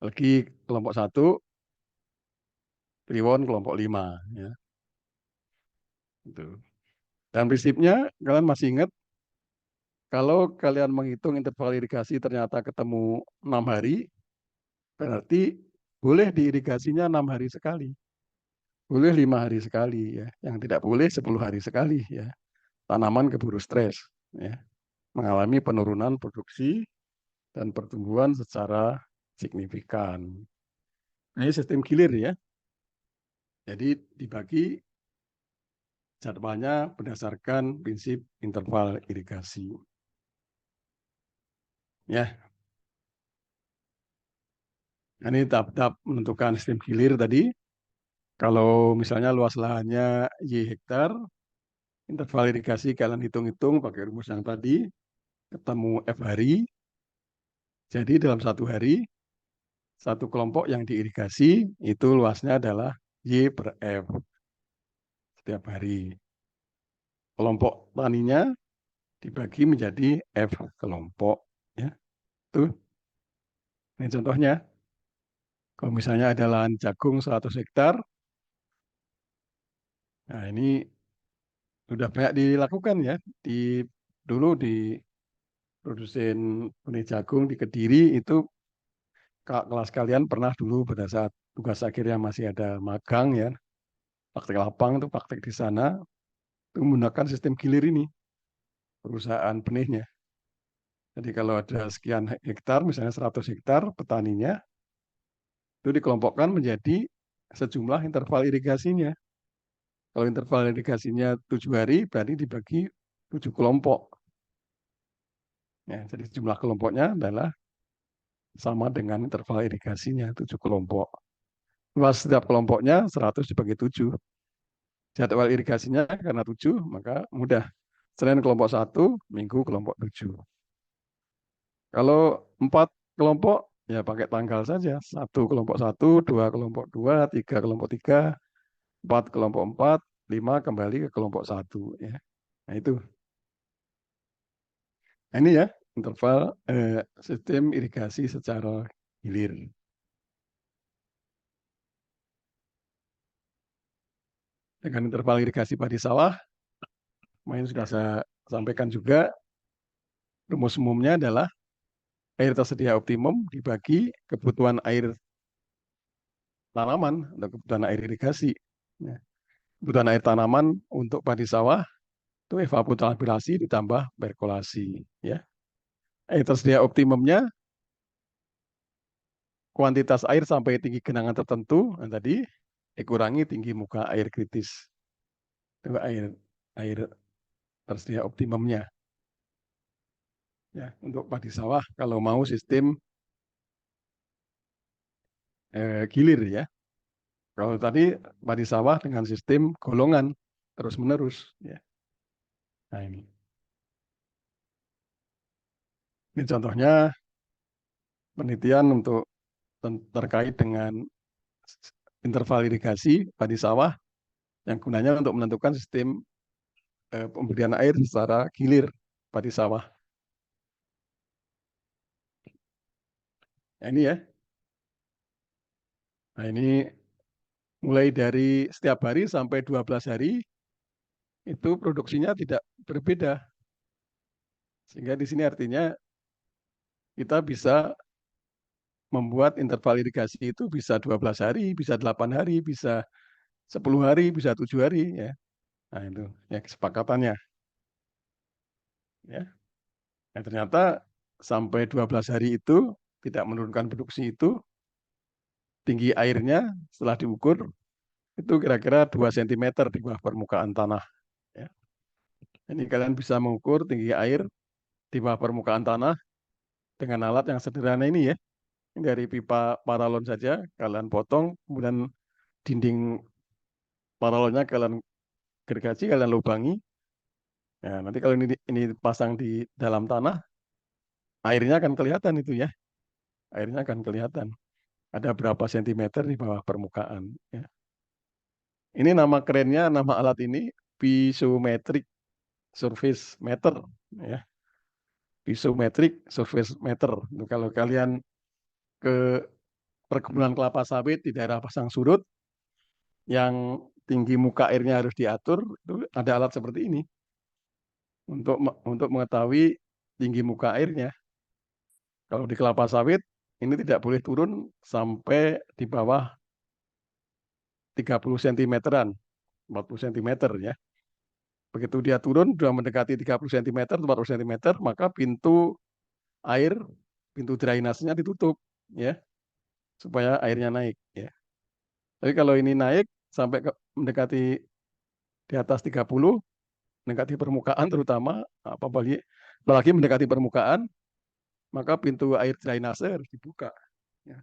Legi kelompok 1, Kliwon kelompok 5 ya. Itu. Dan prinsipnya kalian masih ingat kalau kalian menghitung interval irigasi ternyata ketemu 6 hari, berarti boleh diirigasinya 6 hari sekali. Boleh 5 hari sekali ya. Yang tidak boleh 10 hari sekali ya. Tanaman keburu stres ya. Mengalami penurunan produksi dan pertumbuhan secara signifikan. Nah, ini sistem gilir ya. Jadi dibagi jadwalnya berdasarkan prinsip interval irigasi. Ya, ini tahap-tahap menentukan sistem gilir tadi. Kalau misalnya luas lahannya Y hektar, interval irigasi kalian hitung-hitung pakai rumus yang tadi, ketemu F hari. Jadi dalam 1 hari, satu kelompok yang diirigasi itu luasnya adalah Y per F setiap hari. Kelompok taninya dibagi menjadi F kelompok. Ya, tuh. Ini contohnya. Kalau misalnya ada lahan jagung 100 hektar, nah ini sudah banyak dilakukan ya. Dulu di produsen benih jagung di Kediri itu kelas kalian pernah dulu pada saat tugas akhirnya masih ada magang ya, praktek lapang itu praktek di sana, itu menggunakan sistem gilir ini, perusahaan benihnya. Jadi kalau ada sekian hektar, misalnya 100 hektar petaninya, itu dikelompokkan menjadi sejumlah interval irigasinya. Kalau interval irigasinya 7 hari, berarti dibagi 7 kelompok. Ya, jadi jumlah kelompoknya adalah sama dengan interval irigasinya, 7 kelompok. Luas setiap kelompoknya 100 dibagi 7. Jadwal irigasinya karena 7, maka mudah. Senin kelompok 1, Minggu kelompok 7. Kalau 4 kelompok, ya pakai tanggal saja. 1 kelompok 1, 2 kelompok 2, 3 kelompok 3, 4 kelompok 4, 5 kembali ke kelompok 1. Ya. Nah itu. Nah, ini ya, interval sistem irigasi secara hilir. Dengan interval irigasi padi sawah, yang sudah saya sampaikan juga, rumus umumnya adalah air tersedia optimum dibagi kebutuhan air tanaman atau kebutuhan air irigasi. Ya. Kebutuhan air tanaman untuk padi sawah itu evapotranspirasi ditambah perkolasi. Ya. Air tersedia optimumnya kuantitas air sampai tinggi genangan tertentu, nah tadi dikurangi tinggi muka air kritis. Itu air tersedia optimumnya. Ya, untuk padi sawah kalau mau sistem gilir ya. Kalau tadi padi sawah dengan sistem golongan terus menerus ya. Nah ini contohnya penelitian untuk terkait dengan interval irigasi padi sawah yang gunanya untuk menentukan sistem pemberian air secara gilir padi sawah. Nah, ini ya Nah, ini mulai dari setiap hari sampai 12 hari itu produksinya tidak berbeda. Sehingga di sini artinya kita bisa membuat interval irigasi itu bisa 12 hari, bisa 8 hari, bisa 10 hari, bisa 7 hari ya. Nah, itu ya kesepakatannya ya. Nah, ternyata sampai 12 hari itu tidak menurunkan produksi itu, tinggi airnya setelah diukur itu kira-kira 2 cm di bawah permukaan tanah ya. Ini kalian bisa mengukur tinggi air di bawah permukaan tanah dengan alat yang sederhana ini ya. Dari pipa paralon saja kalian potong, kemudian dinding paralonnya kalian gergaji, kalian lubangi. Nah, nanti kalau ini pasang di dalam tanah, airnya akan kelihatan itu ya. Airnya akan kelihatan. Ada berapa sentimeter di bawah permukaan. Ya. Ini nama kerennya, nama alat ini Piezometric Surface Meter. Ya. Piezometric Surface Meter. Itu kalau kalian ke perkebunan kelapa sawit di daerah pasang surut, yang tinggi muka airnya harus diatur, itu ada alat seperti ini untuk mengetahui tinggi muka airnya. Kalau di kelapa sawit ini tidak boleh turun sampai di bawah 30 cm-an, 40 cm ya. Begitu dia turun sudah mendekati 30 cm, 40 cm, maka pintu air, pintu drainasenya ditutup ya, supaya airnya naik ya. Tapi kalau ini naik sampai mendekati di atas 30, mendekati permukaan terutama, apalagi mendekati permukaan, maka pintu air drainase harus dibuka. Ya.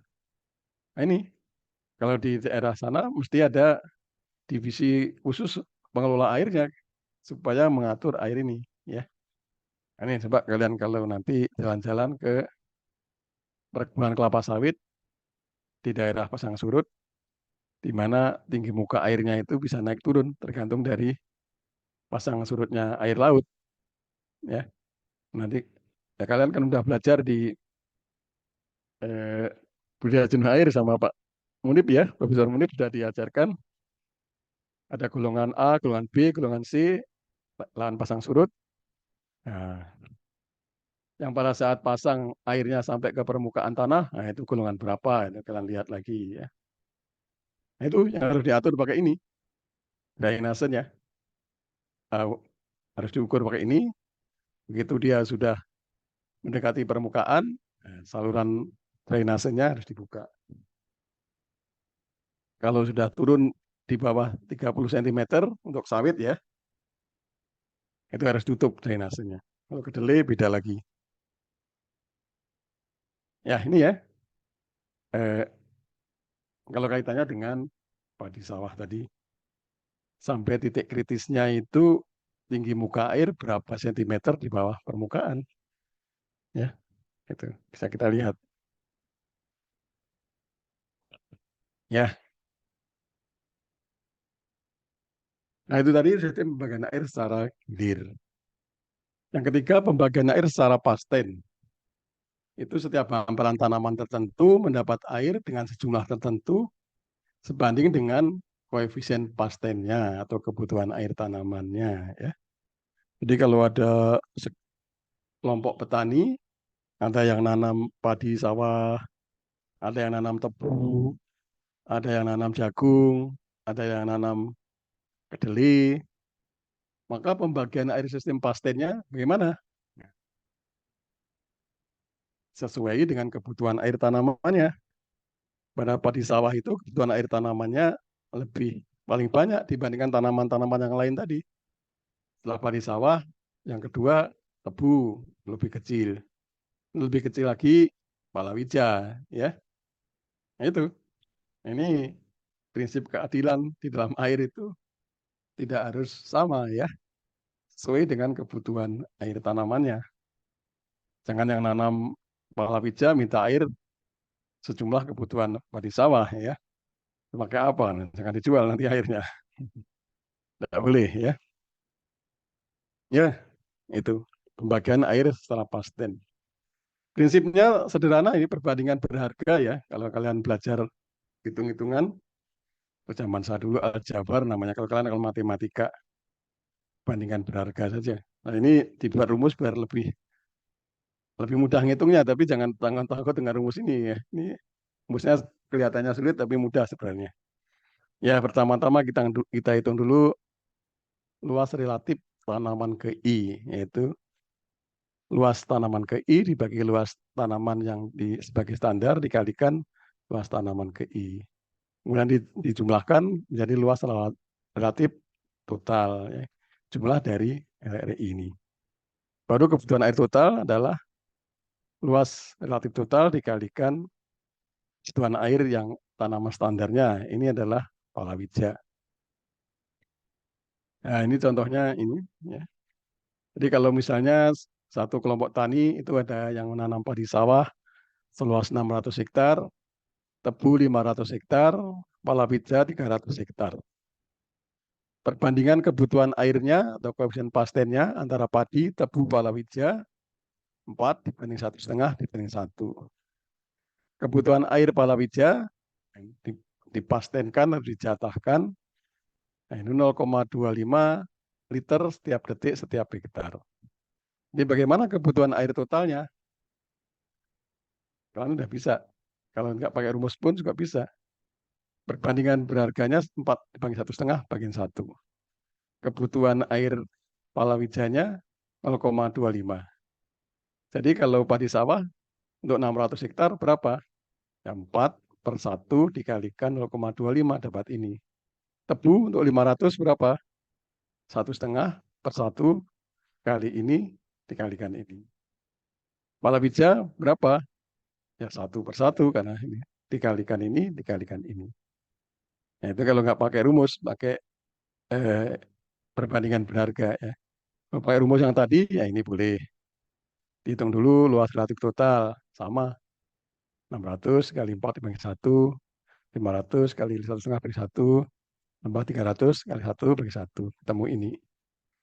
Nah ini, kalau di daerah sana mesti ada divisi khusus pengelola airnya supaya mengatur air ini. Ya. Nah, ini coba kalian kalau nanti jalan-jalan ke perkebunan kelapa sawit di daerah pasang surut, di mana tinggi muka airnya itu bisa naik turun tergantung dari pasang surutnya air laut. Ya, nanti ya kalian kan udah belajar di eh, budaya jenuh air sama Pak Munib ya, Profesor Munib sudah diajarkan ada golongan A, golongan B, golongan C, lahan pasang surut. Nah, yang pada saat pasang airnya sampai ke permukaan tanah, nah itu golongan berapa, itu kalian lihat lagi ya. Nah, itu yang harus diatur pakai ini, drainasenya. Harus diukur pakai ini, begitu dia sudah mendekati permukaan, saluran drainasenya harus dibuka. Kalau sudah turun di bawah 30 cm untuk sawit ya, itu harus tutup drainasenya. Kalau kedelai beda lagi. Ya ini ya, eh, kalau kaitannya dengan padi sawah tadi, sampai titik kritisnya itu tinggi muka air berapa sentimeter di bawah permukaan. Ya, itu bisa kita lihat. Ya, nah itu tadi sistem pembagian air secara gilir. Yang ketiga, pembagian air secara pasten. Itu setiap hamparan tanaman tertentu mendapat air dengan sejumlah tertentu sebanding dengan koefisien pastennya atau kebutuhan air tanamannya. Ya. Jadi kalau ada kelompok petani, ada yang nanam padi sawah, ada yang nanam tebu, ada yang nanam jagung, ada yang nanam kedelai, maka pembagian air sistem pastennya bagaimana? Sesuai dengan kebutuhan air tanamannya. Pada padi sawah itu kebutuhan air tanamannya lebih paling banyak dibandingkan tanaman-tanaman yang lain tadi. Setelah padi sawah, yang kedua tebu lebih kecil, lebih kecil lagi palawija, ya. Nah, itu. Ini prinsip keadilan di dalam air itu tidak harus sama ya, sesuai dengan kebutuhan air tanamannya. Jangan yang nanam palawija minta air sejumlah kebutuhan padi sawah ya. Pakai apa? Jangan dijual nanti airnya. Tidak boleh ya. Ya, itu pembagian air secara pasten. Prinsipnya sederhana, ini perbandingan berharga ya. Kalau kalian belajar hitung-hitungan. Zaman saya dulu aljabar namanya, kalau kalian kalau matematika bandingkan berharga saja. Nah ini dibuat rumus biar lebih mudah ngitungnya, tapi jangan takut dengan rumus ini ya. Ini rumusnya kelihatannya sulit tapi mudah sebenarnya. Ya pertama-tama kita hitung dulu luas relatif tanaman ke I, yaitu luas tanaman ke I dibagi luas tanaman yang sebagai standar dikalikan luas tanaman ke I. Kemudian dijumlahkan menjadi luas relatif total, ya, jumlah dari RRI ini. Baru kebutuhan air total adalah luas relatif total dikalikan kebutuhan air yang tanaman standarnya. Ini adalah palawija. Nah, ini contohnya ini. Ya. Jadi kalau misalnya satu kelompok tani itu ada yang menanam padi sawah seluas 600 hektar, tebu 500 hektar, palawija 300 hektar. Perbandingan kebutuhan airnya atau koefisien pastennya antara padi, tebu, palawija 4 dibanding 1,5 dibanding 1. Kebutuhan air palawija dipastenkan atau dijatahkan, nah, ini 0,25 liter setiap detik setiap hektar. Jadi bagaimana kebutuhan air totalnya? Kalian udah bisa. Kalau nggak pakai rumus pun juga bisa. Perbandingan berharganya 4 dibagi 1,5 bagi 1. Kebutuhan air palawijanya 0,25. Jadi kalau padi sawah untuk 600 hektar berapa? Ya 4/1 dikalikan 0,25 dapat ini. Tebu untuk 500 berapa? 1,5/1 kali ini dikalikan ini. Palawija berapa? Ya 1/1 karena ini dikalikan ini dikalikan ini. Nah, itu kalau nggak pakai rumus, pakai perbandingan berharga ya. Kalau pakai rumus yang tadi ya ini boleh. Dihitung dulu luas relatif total sama 600 kali 4 dibagi 1, 500 kali 1,5 bagi 1, tambah 300 kali 1 bagi 1. Ketemu ini.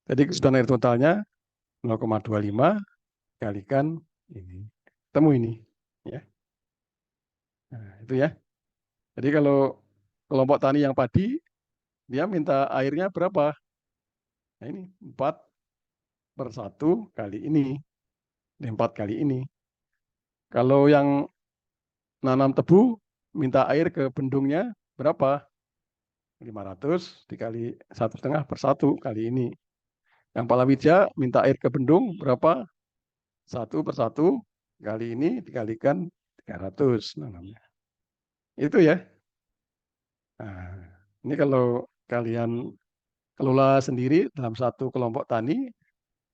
Jadi kebutuhan air totalnya 0,25 kalikan ini. Ketemu ini. Ya. Nah, itu ya. Jadi kalau kelompok tani yang padi, dia minta airnya berapa? Nah ini 4/1 kali ini. 4 kali ini. Kalau yang nanam tebu, minta air ke bendungnya berapa? 500 dikali 1,5/1 kali ini. Yang palawija minta air ke bendung berapa? 1/1 kali ini dikalikan 300 nanamnya. Itu ya. Nah, ini kalau kalian kelola sendiri dalam satu kelompok tani,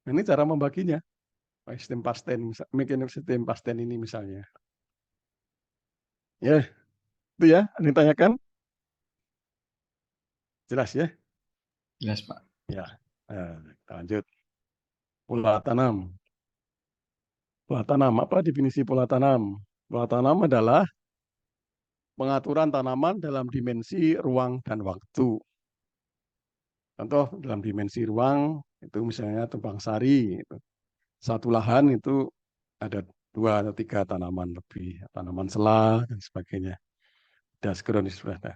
ini cara membaginya. Sistem pasten, bikin sistem pasten ini misalnya. Ya, itu ya. Ada yang tanyakan? Jelas ya? Jelas, Pak. Ya. Kita lanjut. Pola tanam. Pola tanam, apa definisi pola tanam? Pola tanam adalah pengaturan tanaman dalam dimensi ruang dan waktu. Contoh dalam dimensi ruang, itu misalnya tebang sari. Satu lahan itu ada 2 atau 3 tanaman lebih, tanaman selah, dan sebagainya. Daskronis sudah ada.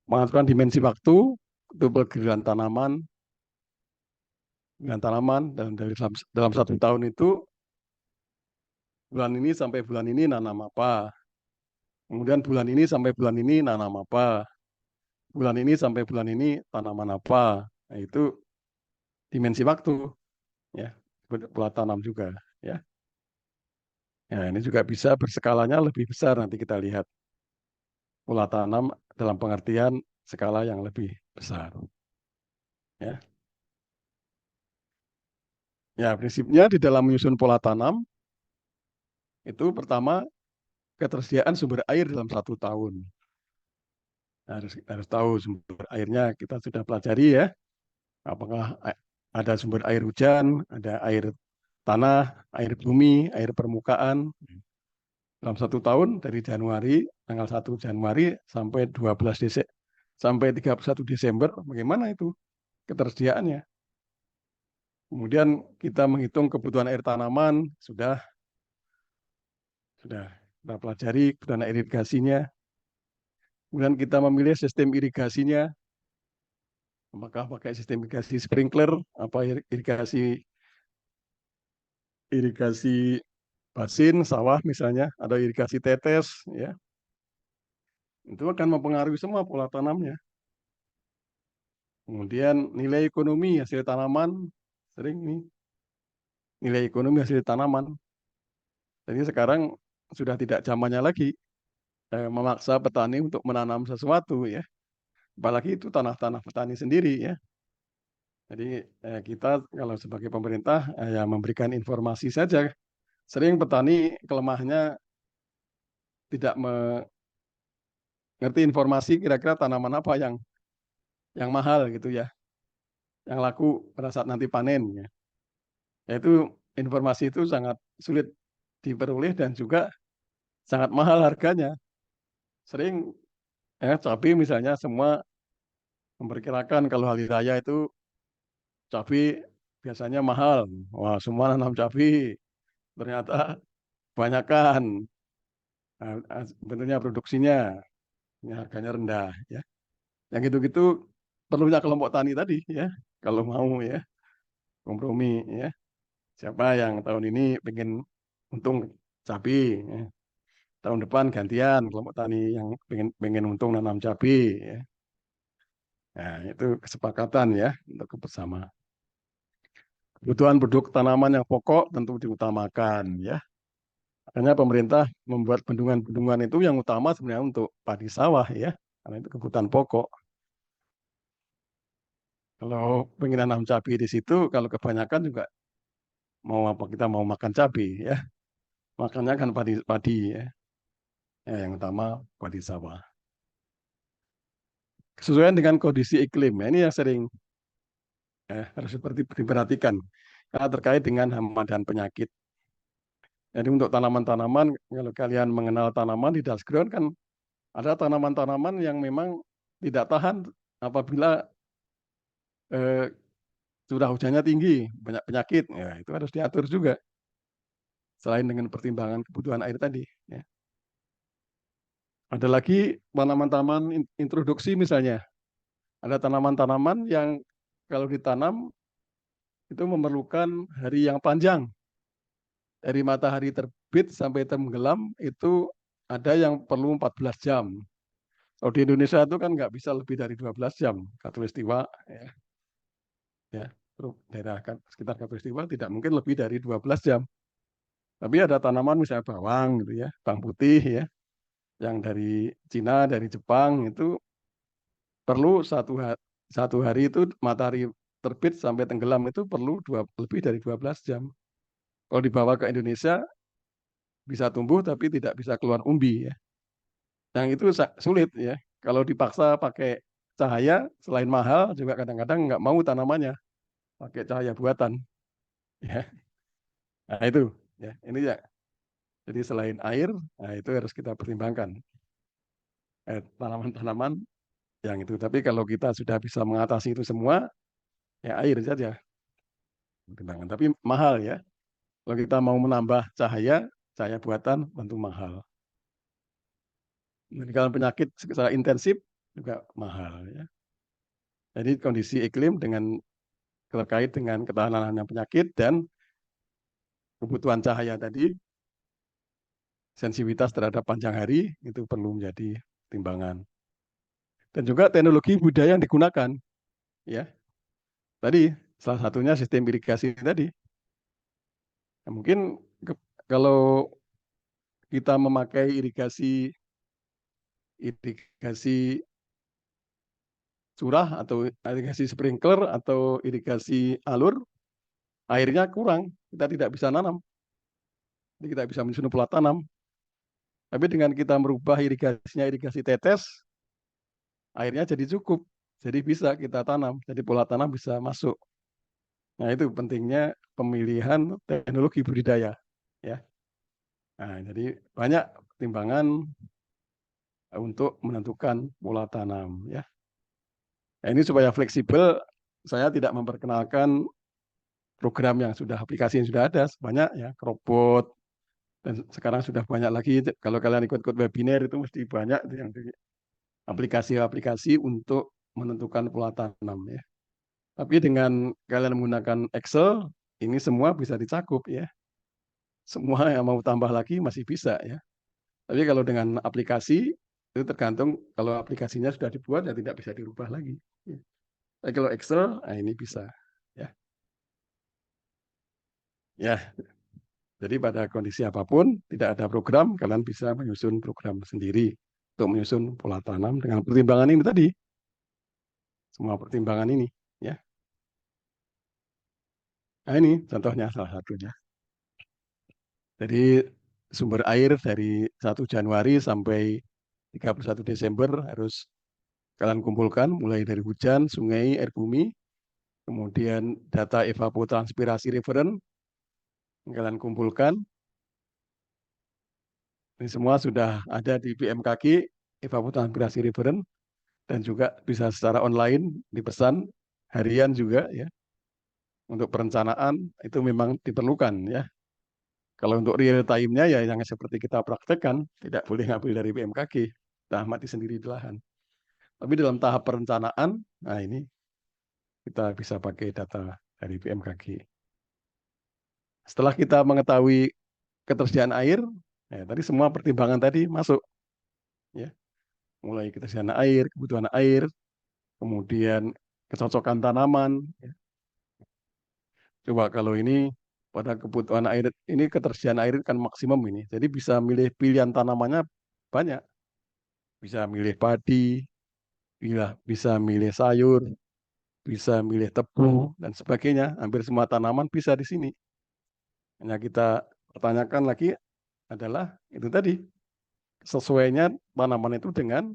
Pengaturan dimensi waktu, itu pergerakan tanaman, dalam 1 tahun itu bulan ini sampai bulan ini nanam apa, kemudian bulan ini sampai bulan ini nanam apa, bulan ini sampai bulan ini tanaman apa. Nah, itu dimensi waktu ya, pola tanam juga ya. Ya, ini juga bisa berskalanya lebih besar, nanti kita lihat pola tanam dalam pengertian skala yang lebih besar ya. Ya, prinsipnya di dalam menyusun pola tanam itu pertama ketersediaan sumber air dalam 1 tahun. Harus tahu sumber airnya, kita sudah pelajari ya. Apakah ada sumber air hujan, ada air tanah, air bumi, air permukaan. Dalam 1 tahun dari Januari, tanggal 1 Januari sampai 12 Desember, sampai 31 Desember, bagaimana itu ketersediaannya. Kemudian kita menghitung kebutuhan air tanaman, sudah kita pelajari kebutuhan air irigasinya. Kemudian kita memilih sistem irigasinya, apakah pakai sistem irigasi sprinkler, apa irigasi irigasi basin sawah misalnya, atau irigasi tetes, ya, itu akan mempengaruhi semua pola tanamnya. Kemudian nilai ekonomi hasil tanaman, sering nih nilai ekonomi hasil tanaman. Jadi sekarang sudah tidak zamannya lagi memaksa petani untuk menanam sesuatu, ya. Apalagi itu tanah-tanah petani sendiri, ya. Jadi kita kalau sebagai pemerintah ya memberikan informasi saja. Sering petani kelemahannya tidak mengerti informasi kira-kira tanaman apa yang mahal gitu ya, yang laku pada saat nanti panen, ya. Yaitu informasi itu sangat sulit diperoleh dan juga sangat mahal harganya. Sering cabai misalnya semua memperkirakan kalau hari raya itu cabai biasanya mahal. Wah, semua nanam cabai. Ternyata kebanyakan bentuknya produksinya ya, harganya rendah, ya. Yang gitu-gitu perlunya kelompok tani tadi, ya. Kalau mau, ya, kompromi, ya. Siapa yang tahun ini pengen untung cabai, ya. Tahun depan gantian kelompok tani yang pengen untung nanam cabai, ya. Nah, itu kesepakatan, ya, untuk bersama. Kebutuhan produk tanaman yang pokok tentu diutamakan, ya. Makanya pemerintah membuat bendungan-bendungan itu yang utama sebenarnya untuk padi sawah, ya. Karena itu kebutuhan pokok. Kalau pengen nanam cabai di situ, kalau kebanyakan juga mau apa, kita mau makan cabai, ya. Makannya kan padi, ya. Yang utama padi sawah. Kesesuaian dengan kondisi iklim, ya, ini yang sering harus seperti diperhatikan karena terkait dengan hama dan penyakit. Jadi untuk tanaman-tanaman, kalau kalian mengenal tanaman di dashground kan ada tanaman-tanaman yang memang tidak tahan apabila eh, curah hujannya tinggi, banyak penyakit. Ya, itu harus diatur juga selain dengan pertimbangan kebutuhan air tadi, ya. Ada lagi tanaman-tanaman introduksi misalnya. Ada tanaman-tanaman yang kalau ditanam itu memerlukan hari yang panjang. Dari matahari terbit sampai tenggelam itu ada yang perlu 14 jam. Kalau di Indonesia itu kan nggak bisa lebih dari 12 jam. Khatulistiwa, ya, ya, daerah sekitar Khatulistiwa tidak mungkin lebih dari 12 jam. Tapi ada tanaman misalnya bawang gitu, ya, bawang putih, ya, yang dari Cina, dari Jepang itu perlu satu hari itu matahari terbit sampai tenggelam itu perlu lebih dari 12 jam. Kalau dibawa ke Indonesia bisa tumbuh tapi tidak bisa keluar umbi, ya. Yang itu sulit, ya. Kalau dipaksa pakai cahaya selain mahal juga kadang-kadang nggak mau tanamannya pakai cahaya buatan, ya. Nah itu, ya, ini ya. Jadi selain air, nah itu harus kita pertimbangkan tanaman-tanaman yang itu. Tapi kalau kita sudah bisa mengatasi itu semua, ya air saja pertimbangan. Tapi mahal, ya. Kalau kita mau menambah cahaya buatan tentu mahal. Dan kalau penyakit secara intensif juga mahal, ya. Jadi kondisi iklim terkait dengan ketahanan penyakit dan kebutuhan cahaya tadi, sensitivitas terhadap panjang hari itu perlu menjadi timbangan. Dan juga teknologi budaya yang digunakan, ya. Tadi salah satunya sistem irigasi tadi. Nah, mungkin kalau kita memakai irigasi curah atau irigasi sprinkler atau irigasi alur, airnya kurang, kita tidak bisa nanam. Jadi kita bisa menyusun pola tanam. Tapi dengan kita merubah irigasinya irigasi tetes, airnya jadi cukup. Jadi bisa kita tanam. Jadi pola tanam bisa masuk. Nah, itu pentingnya pemilihan teknologi budidaya, ya. Nah, jadi banyak pertimbangan untuk menentukan pola tanam, ya. Nah, ini supaya fleksibel, saya tidak memperkenalkan program yang sudah aplikasi yang sudah ada banyak, ya, robot, dan sekarang sudah banyak lagi. Kalau kalian ikut webinar itu mesti banyak yang aplikasi-aplikasi untuk menentukan pola tanam ya. Tapi dengan kalian menggunakan Excel, ini semua bisa dicakup ya. Semua yang mau tambah lagi masih bisa ya. Tapi kalau dengan aplikasi itu tergantung kalau aplikasinya sudah dibuat ya tidak bisa dirubah lagi. Ya. Tapi kalau Excel, nah ini bisa ya. Ya, jadi pada kondisi apapun tidak ada program, kalian bisa menyusun program sendiri untuk menyusun pola tanam dengan pertimbangan ini tadi, semua pertimbangan ini ya. Nah ini contohnya salah satunya. Jadi sumber air dari 1 Januari sampai 31 Desember harus kalian kumpulkan mulai dari hujan, sungai, air bumi, kemudian data evapotranspirasi referen kalian kumpulkan. Ini semua sudah ada di BMKG evapotranspirasi referen dan juga bisa secara online dipesan harian juga ya. Untuk perencanaan itu memang diperlukan ya. Kalau untuk real time-nya ya yang seperti kita praktekkan, tidak boleh ngambil dari BMKG, kita amati sendiri di lahan. Tapi dalam tahap perencanaan, nah ini kita bisa pakai data dari BMKG. Setelah kita mengetahui ketersediaan air, ya, tadi semua pertimbangan tadi masuk, ya, mulai ketersediaan air, kebutuhan air, kemudian kecocokan tanaman. Ya. Coba kalau ini pada kebutuhan air ini ketersediaan air kan maksimum ini, jadi bisa milih pilihan tanamannya banyak, bisa milih padi, bisa milih sayur, bisa milih tebu dan sebagainya. Hampir semua tanaman bisa di sini. Hanya kita pertanyakan lagi adalah itu tadi sesuainya tanaman itu dengan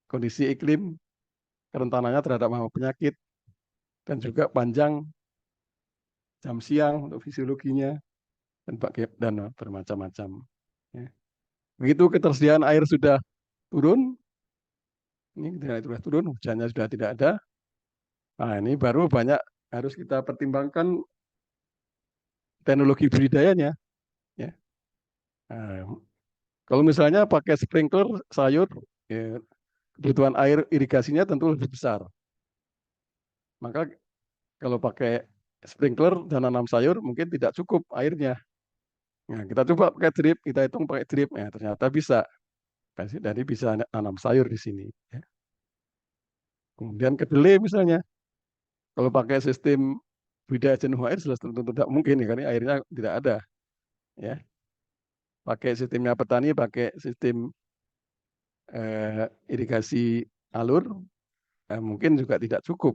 kondisi iklim, kerentanannya terhadap hama penyakit, dan juga panjang jam siang untuk fisiologinya dan bermacam-macam. Ya. Begitu ketersediaan air sudah turun, ini sudah turun, hujannya sudah tidak ada. Nah, ini baru banyak harus kita pertimbangkan teknologi budidayanya. Ya. Nah, kalau misalnya pakai sprinkler sayur, ya, kebutuhan air irigasinya tentu lebih besar. Maka kalau pakai sprinkler dan nanam sayur mungkin tidak cukup airnya. Nah, kita coba pakai drip, kita hitung pakai drip, ya ternyata bisa. Jadi bisa nanam sayur di sini. Ya. Kemudian kedelai misalnya, kalau pakai sistem budidaya jenuh air jelas tentu tidak mungkin ya, karena airnya tidak ada. Ya, pakai sistemnya petani, pakai sistem irigasi alur, mungkin juga tidak cukup.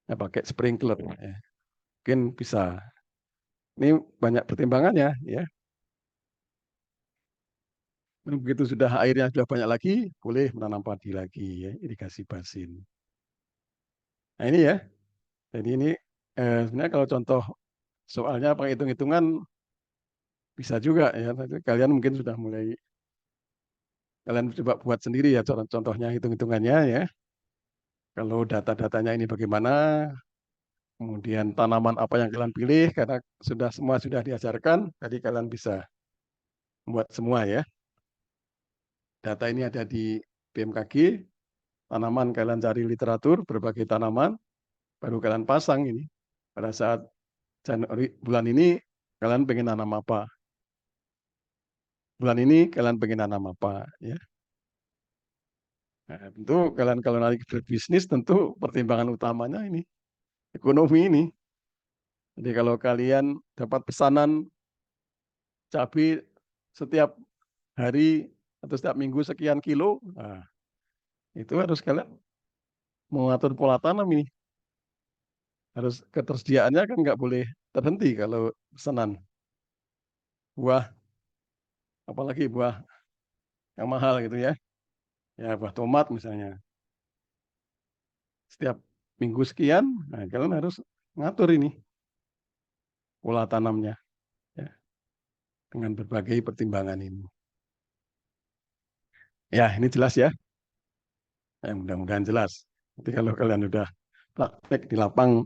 Ya, pakai sprinkler, ya. Mungkin bisa. Ini banyak pertimbangannya, ya. Begitu sudah airnya sudah banyak lagi, boleh menanam padi lagi, ya, irigasi basin. Nah ini ya, jadi ini sebenarnya kalau contoh soalnya pakai hitung-hitungan bisa juga ya. Nanti kalian mungkin sudah mulai, kalian coba buat sendiri ya contohnya hitung-hitungannya ya. Kalau data-datanya ini bagaimana, kemudian tanaman apa yang kalian pilih, karena semua sudah diajarkan, jadi kalian bisa membuat semua ya. Data ini ada di BMKG, tanaman kalian cari literatur, berbagai tanaman, baru kalian pasang ini. Pada saat Januari, bulan ini kalian pengen nanam apa? Bulan ini kalian pengen nanam apa? Ya. Nah, tentu kalian kalau nanti berbisnis, tentu pertimbangan utamanya ini, ekonomi ini. Jadi kalau kalian dapat pesanan cabai setiap hari atau setiap minggu sekian kilo, nah, itu harus kalian mengatur pola tanam ini. Harus ketersediaannya kan nggak boleh terhenti kalau pesanan buah, apalagi buah yang mahal gitu ya. Ya buah tomat misalnya. Setiap minggu sekian, nah kalian harus ngatur ini pola tanamnya ya, dengan berbagai pertimbangan ini. Ya, ini jelas ya. Ya, mudah-mudahan jelas. Nanti kalau kalian udah praktek di lapang,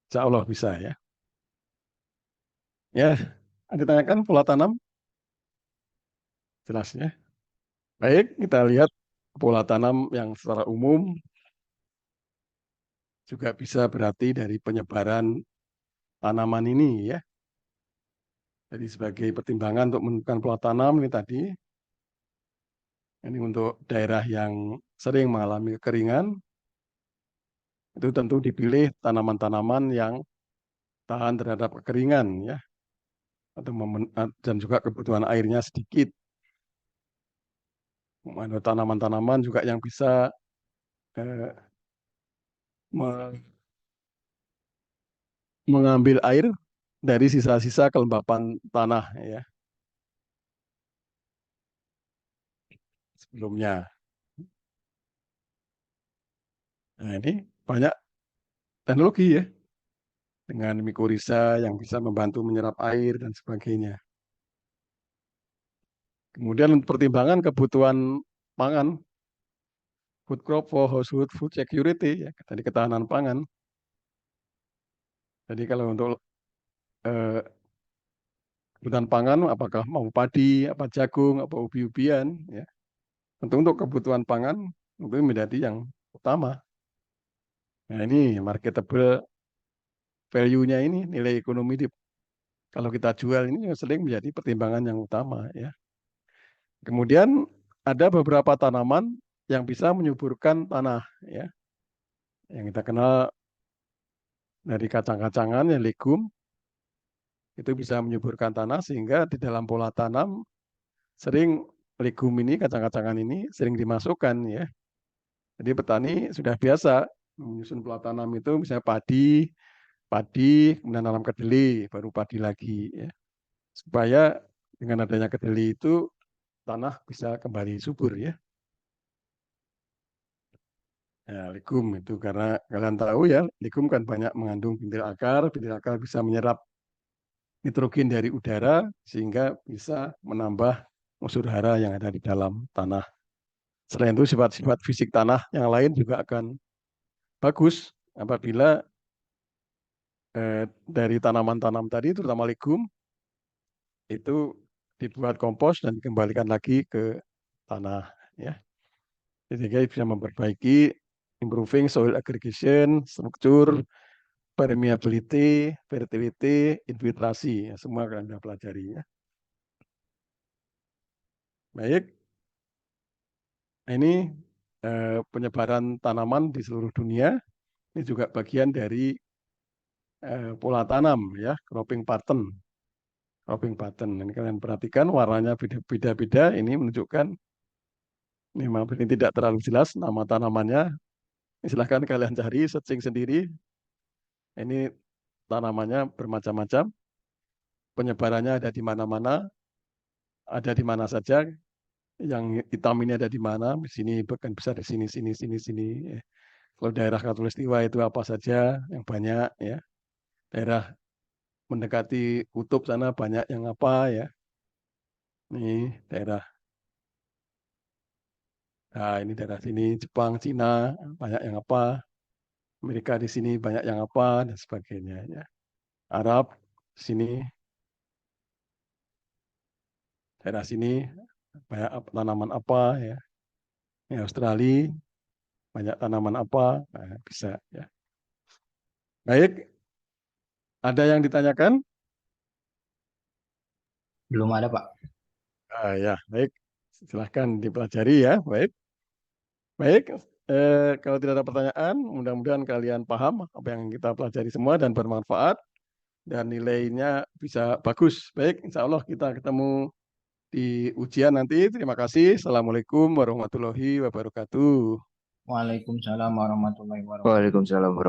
insya Allah bisa ya. Ya, ditanyakan pola tanam, jelas ya. Baik, kita lihat pola tanam yang secara umum juga bisa berarti dari penyebaran tanaman ini ya. Jadi sebagai pertimbangan untuk menentukan pola tanam ini tadi, ini untuk daerah yang sering mengalami kekeringan, itu tentu dipilih tanaman-tanaman yang tahan terhadap kekeringan ya, atau dan juga kebutuhan airnya sedikit. Ada tanaman-tanaman juga yang bisa eh, mengambil air dari sisa-sisa kelembapan tanah ya sebelumnya. Nah, ini banyak teknologi ya dengan mikorrhiza yang bisa membantu menyerap air dan sebagainya. Kemudian untuk pertimbangan kebutuhan pangan, food crop for household food security ya, tadi ketahanan pangan. Jadi kalau untuk eh, kebutuhan pangan, apakah mau padi, apa jagung, apa ubi-ubian, ya. Tentu untuk kebutuhan pangan itu menjadi yang utama. Nah ini marketable value-nya ini nilai ekonomi kalau kita jual ini sering menjadi pertimbangan yang utama ya. Kemudian ada beberapa tanaman yang bisa menyuburkan tanah ya. Yang kita kenal dari kacang-kacangan yang legum itu bisa menyuburkan tanah sehingga di dalam pola tanam sering legum ini, kacang-kacangan ini sering dimasukkan ya. Jadi petani sudah biasa menyusun pola tanam itu misalnya padi, kemudian tanam kedelai, baru padi lagi ya. Supaya dengan adanya kedelai itu tanah bisa kembali subur ya. Ya, legum itu karena kalian tahu ya, legum kan banyak mengandung bintil akar bisa menyerap nitrogen dari udara sehingga bisa menambah unsur hara yang ada di dalam tanah. Selain itu sifat-sifat fisik tanah yang lain juga akan bagus apabila dari tanaman-tanam tadi terutama legum itu dibuat kompos dan dikembalikan lagi ke tanah ya. Sehingga bisa memperbaiki improving soil aggregation, struktur, permeability, fertility, infiltrasi, ya, semua akan Anda pelajari ya. Baik, ini penyebaran tanaman di seluruh dunia, ini juga bagian dari pola tanam ya, cropping pattern. Cropping pattern. Ini kalian perhatikan warnanya beda-beda, ini menunjukkan ini maaf ini tidak terlalu jelas nama tanamannya. Silahkan kalian cari, searching sendiri. Ini tanamannya bermacam-macam, penyebarannya ada di mana-mana, ada di mana saja, yang hitam ini ada di mana, di sini bahkan bisa di sini, sini, sini, sini. Kalau daerah Khatulistiwa itu apa saja yang banyak ya, daerah mendekati kutub sana banyak yang apa ya. Ini daerah, nah ini daerah sini Jepang, Cina banyak yang apa, Amerika di sini banyak yang apa dan sebagainya ya. Arab sini, daerah sini banyak tanaman apa ya. Ini Australia banyak tanaman apa, nah, bisa ya. Baik, ada yang ditanyakan? Belum ada, Pak. Ya, baik. Silahkan dipelajari ya. Baik, baik. Kalau tidak ada pertanyaan, mudah-mudahan kalian paham apa yang kita pelajari semua dan bermanfaat dan nilainya bisa bagus. Baik, insya Allah kita ketemu di ujian nanti. Terima kasih. Assalamualaikum warahmatullahi wabarakatuh. Waalaikumsalam warahmatullahi wabarakatuh. Waalaikumsalam warahmatullahi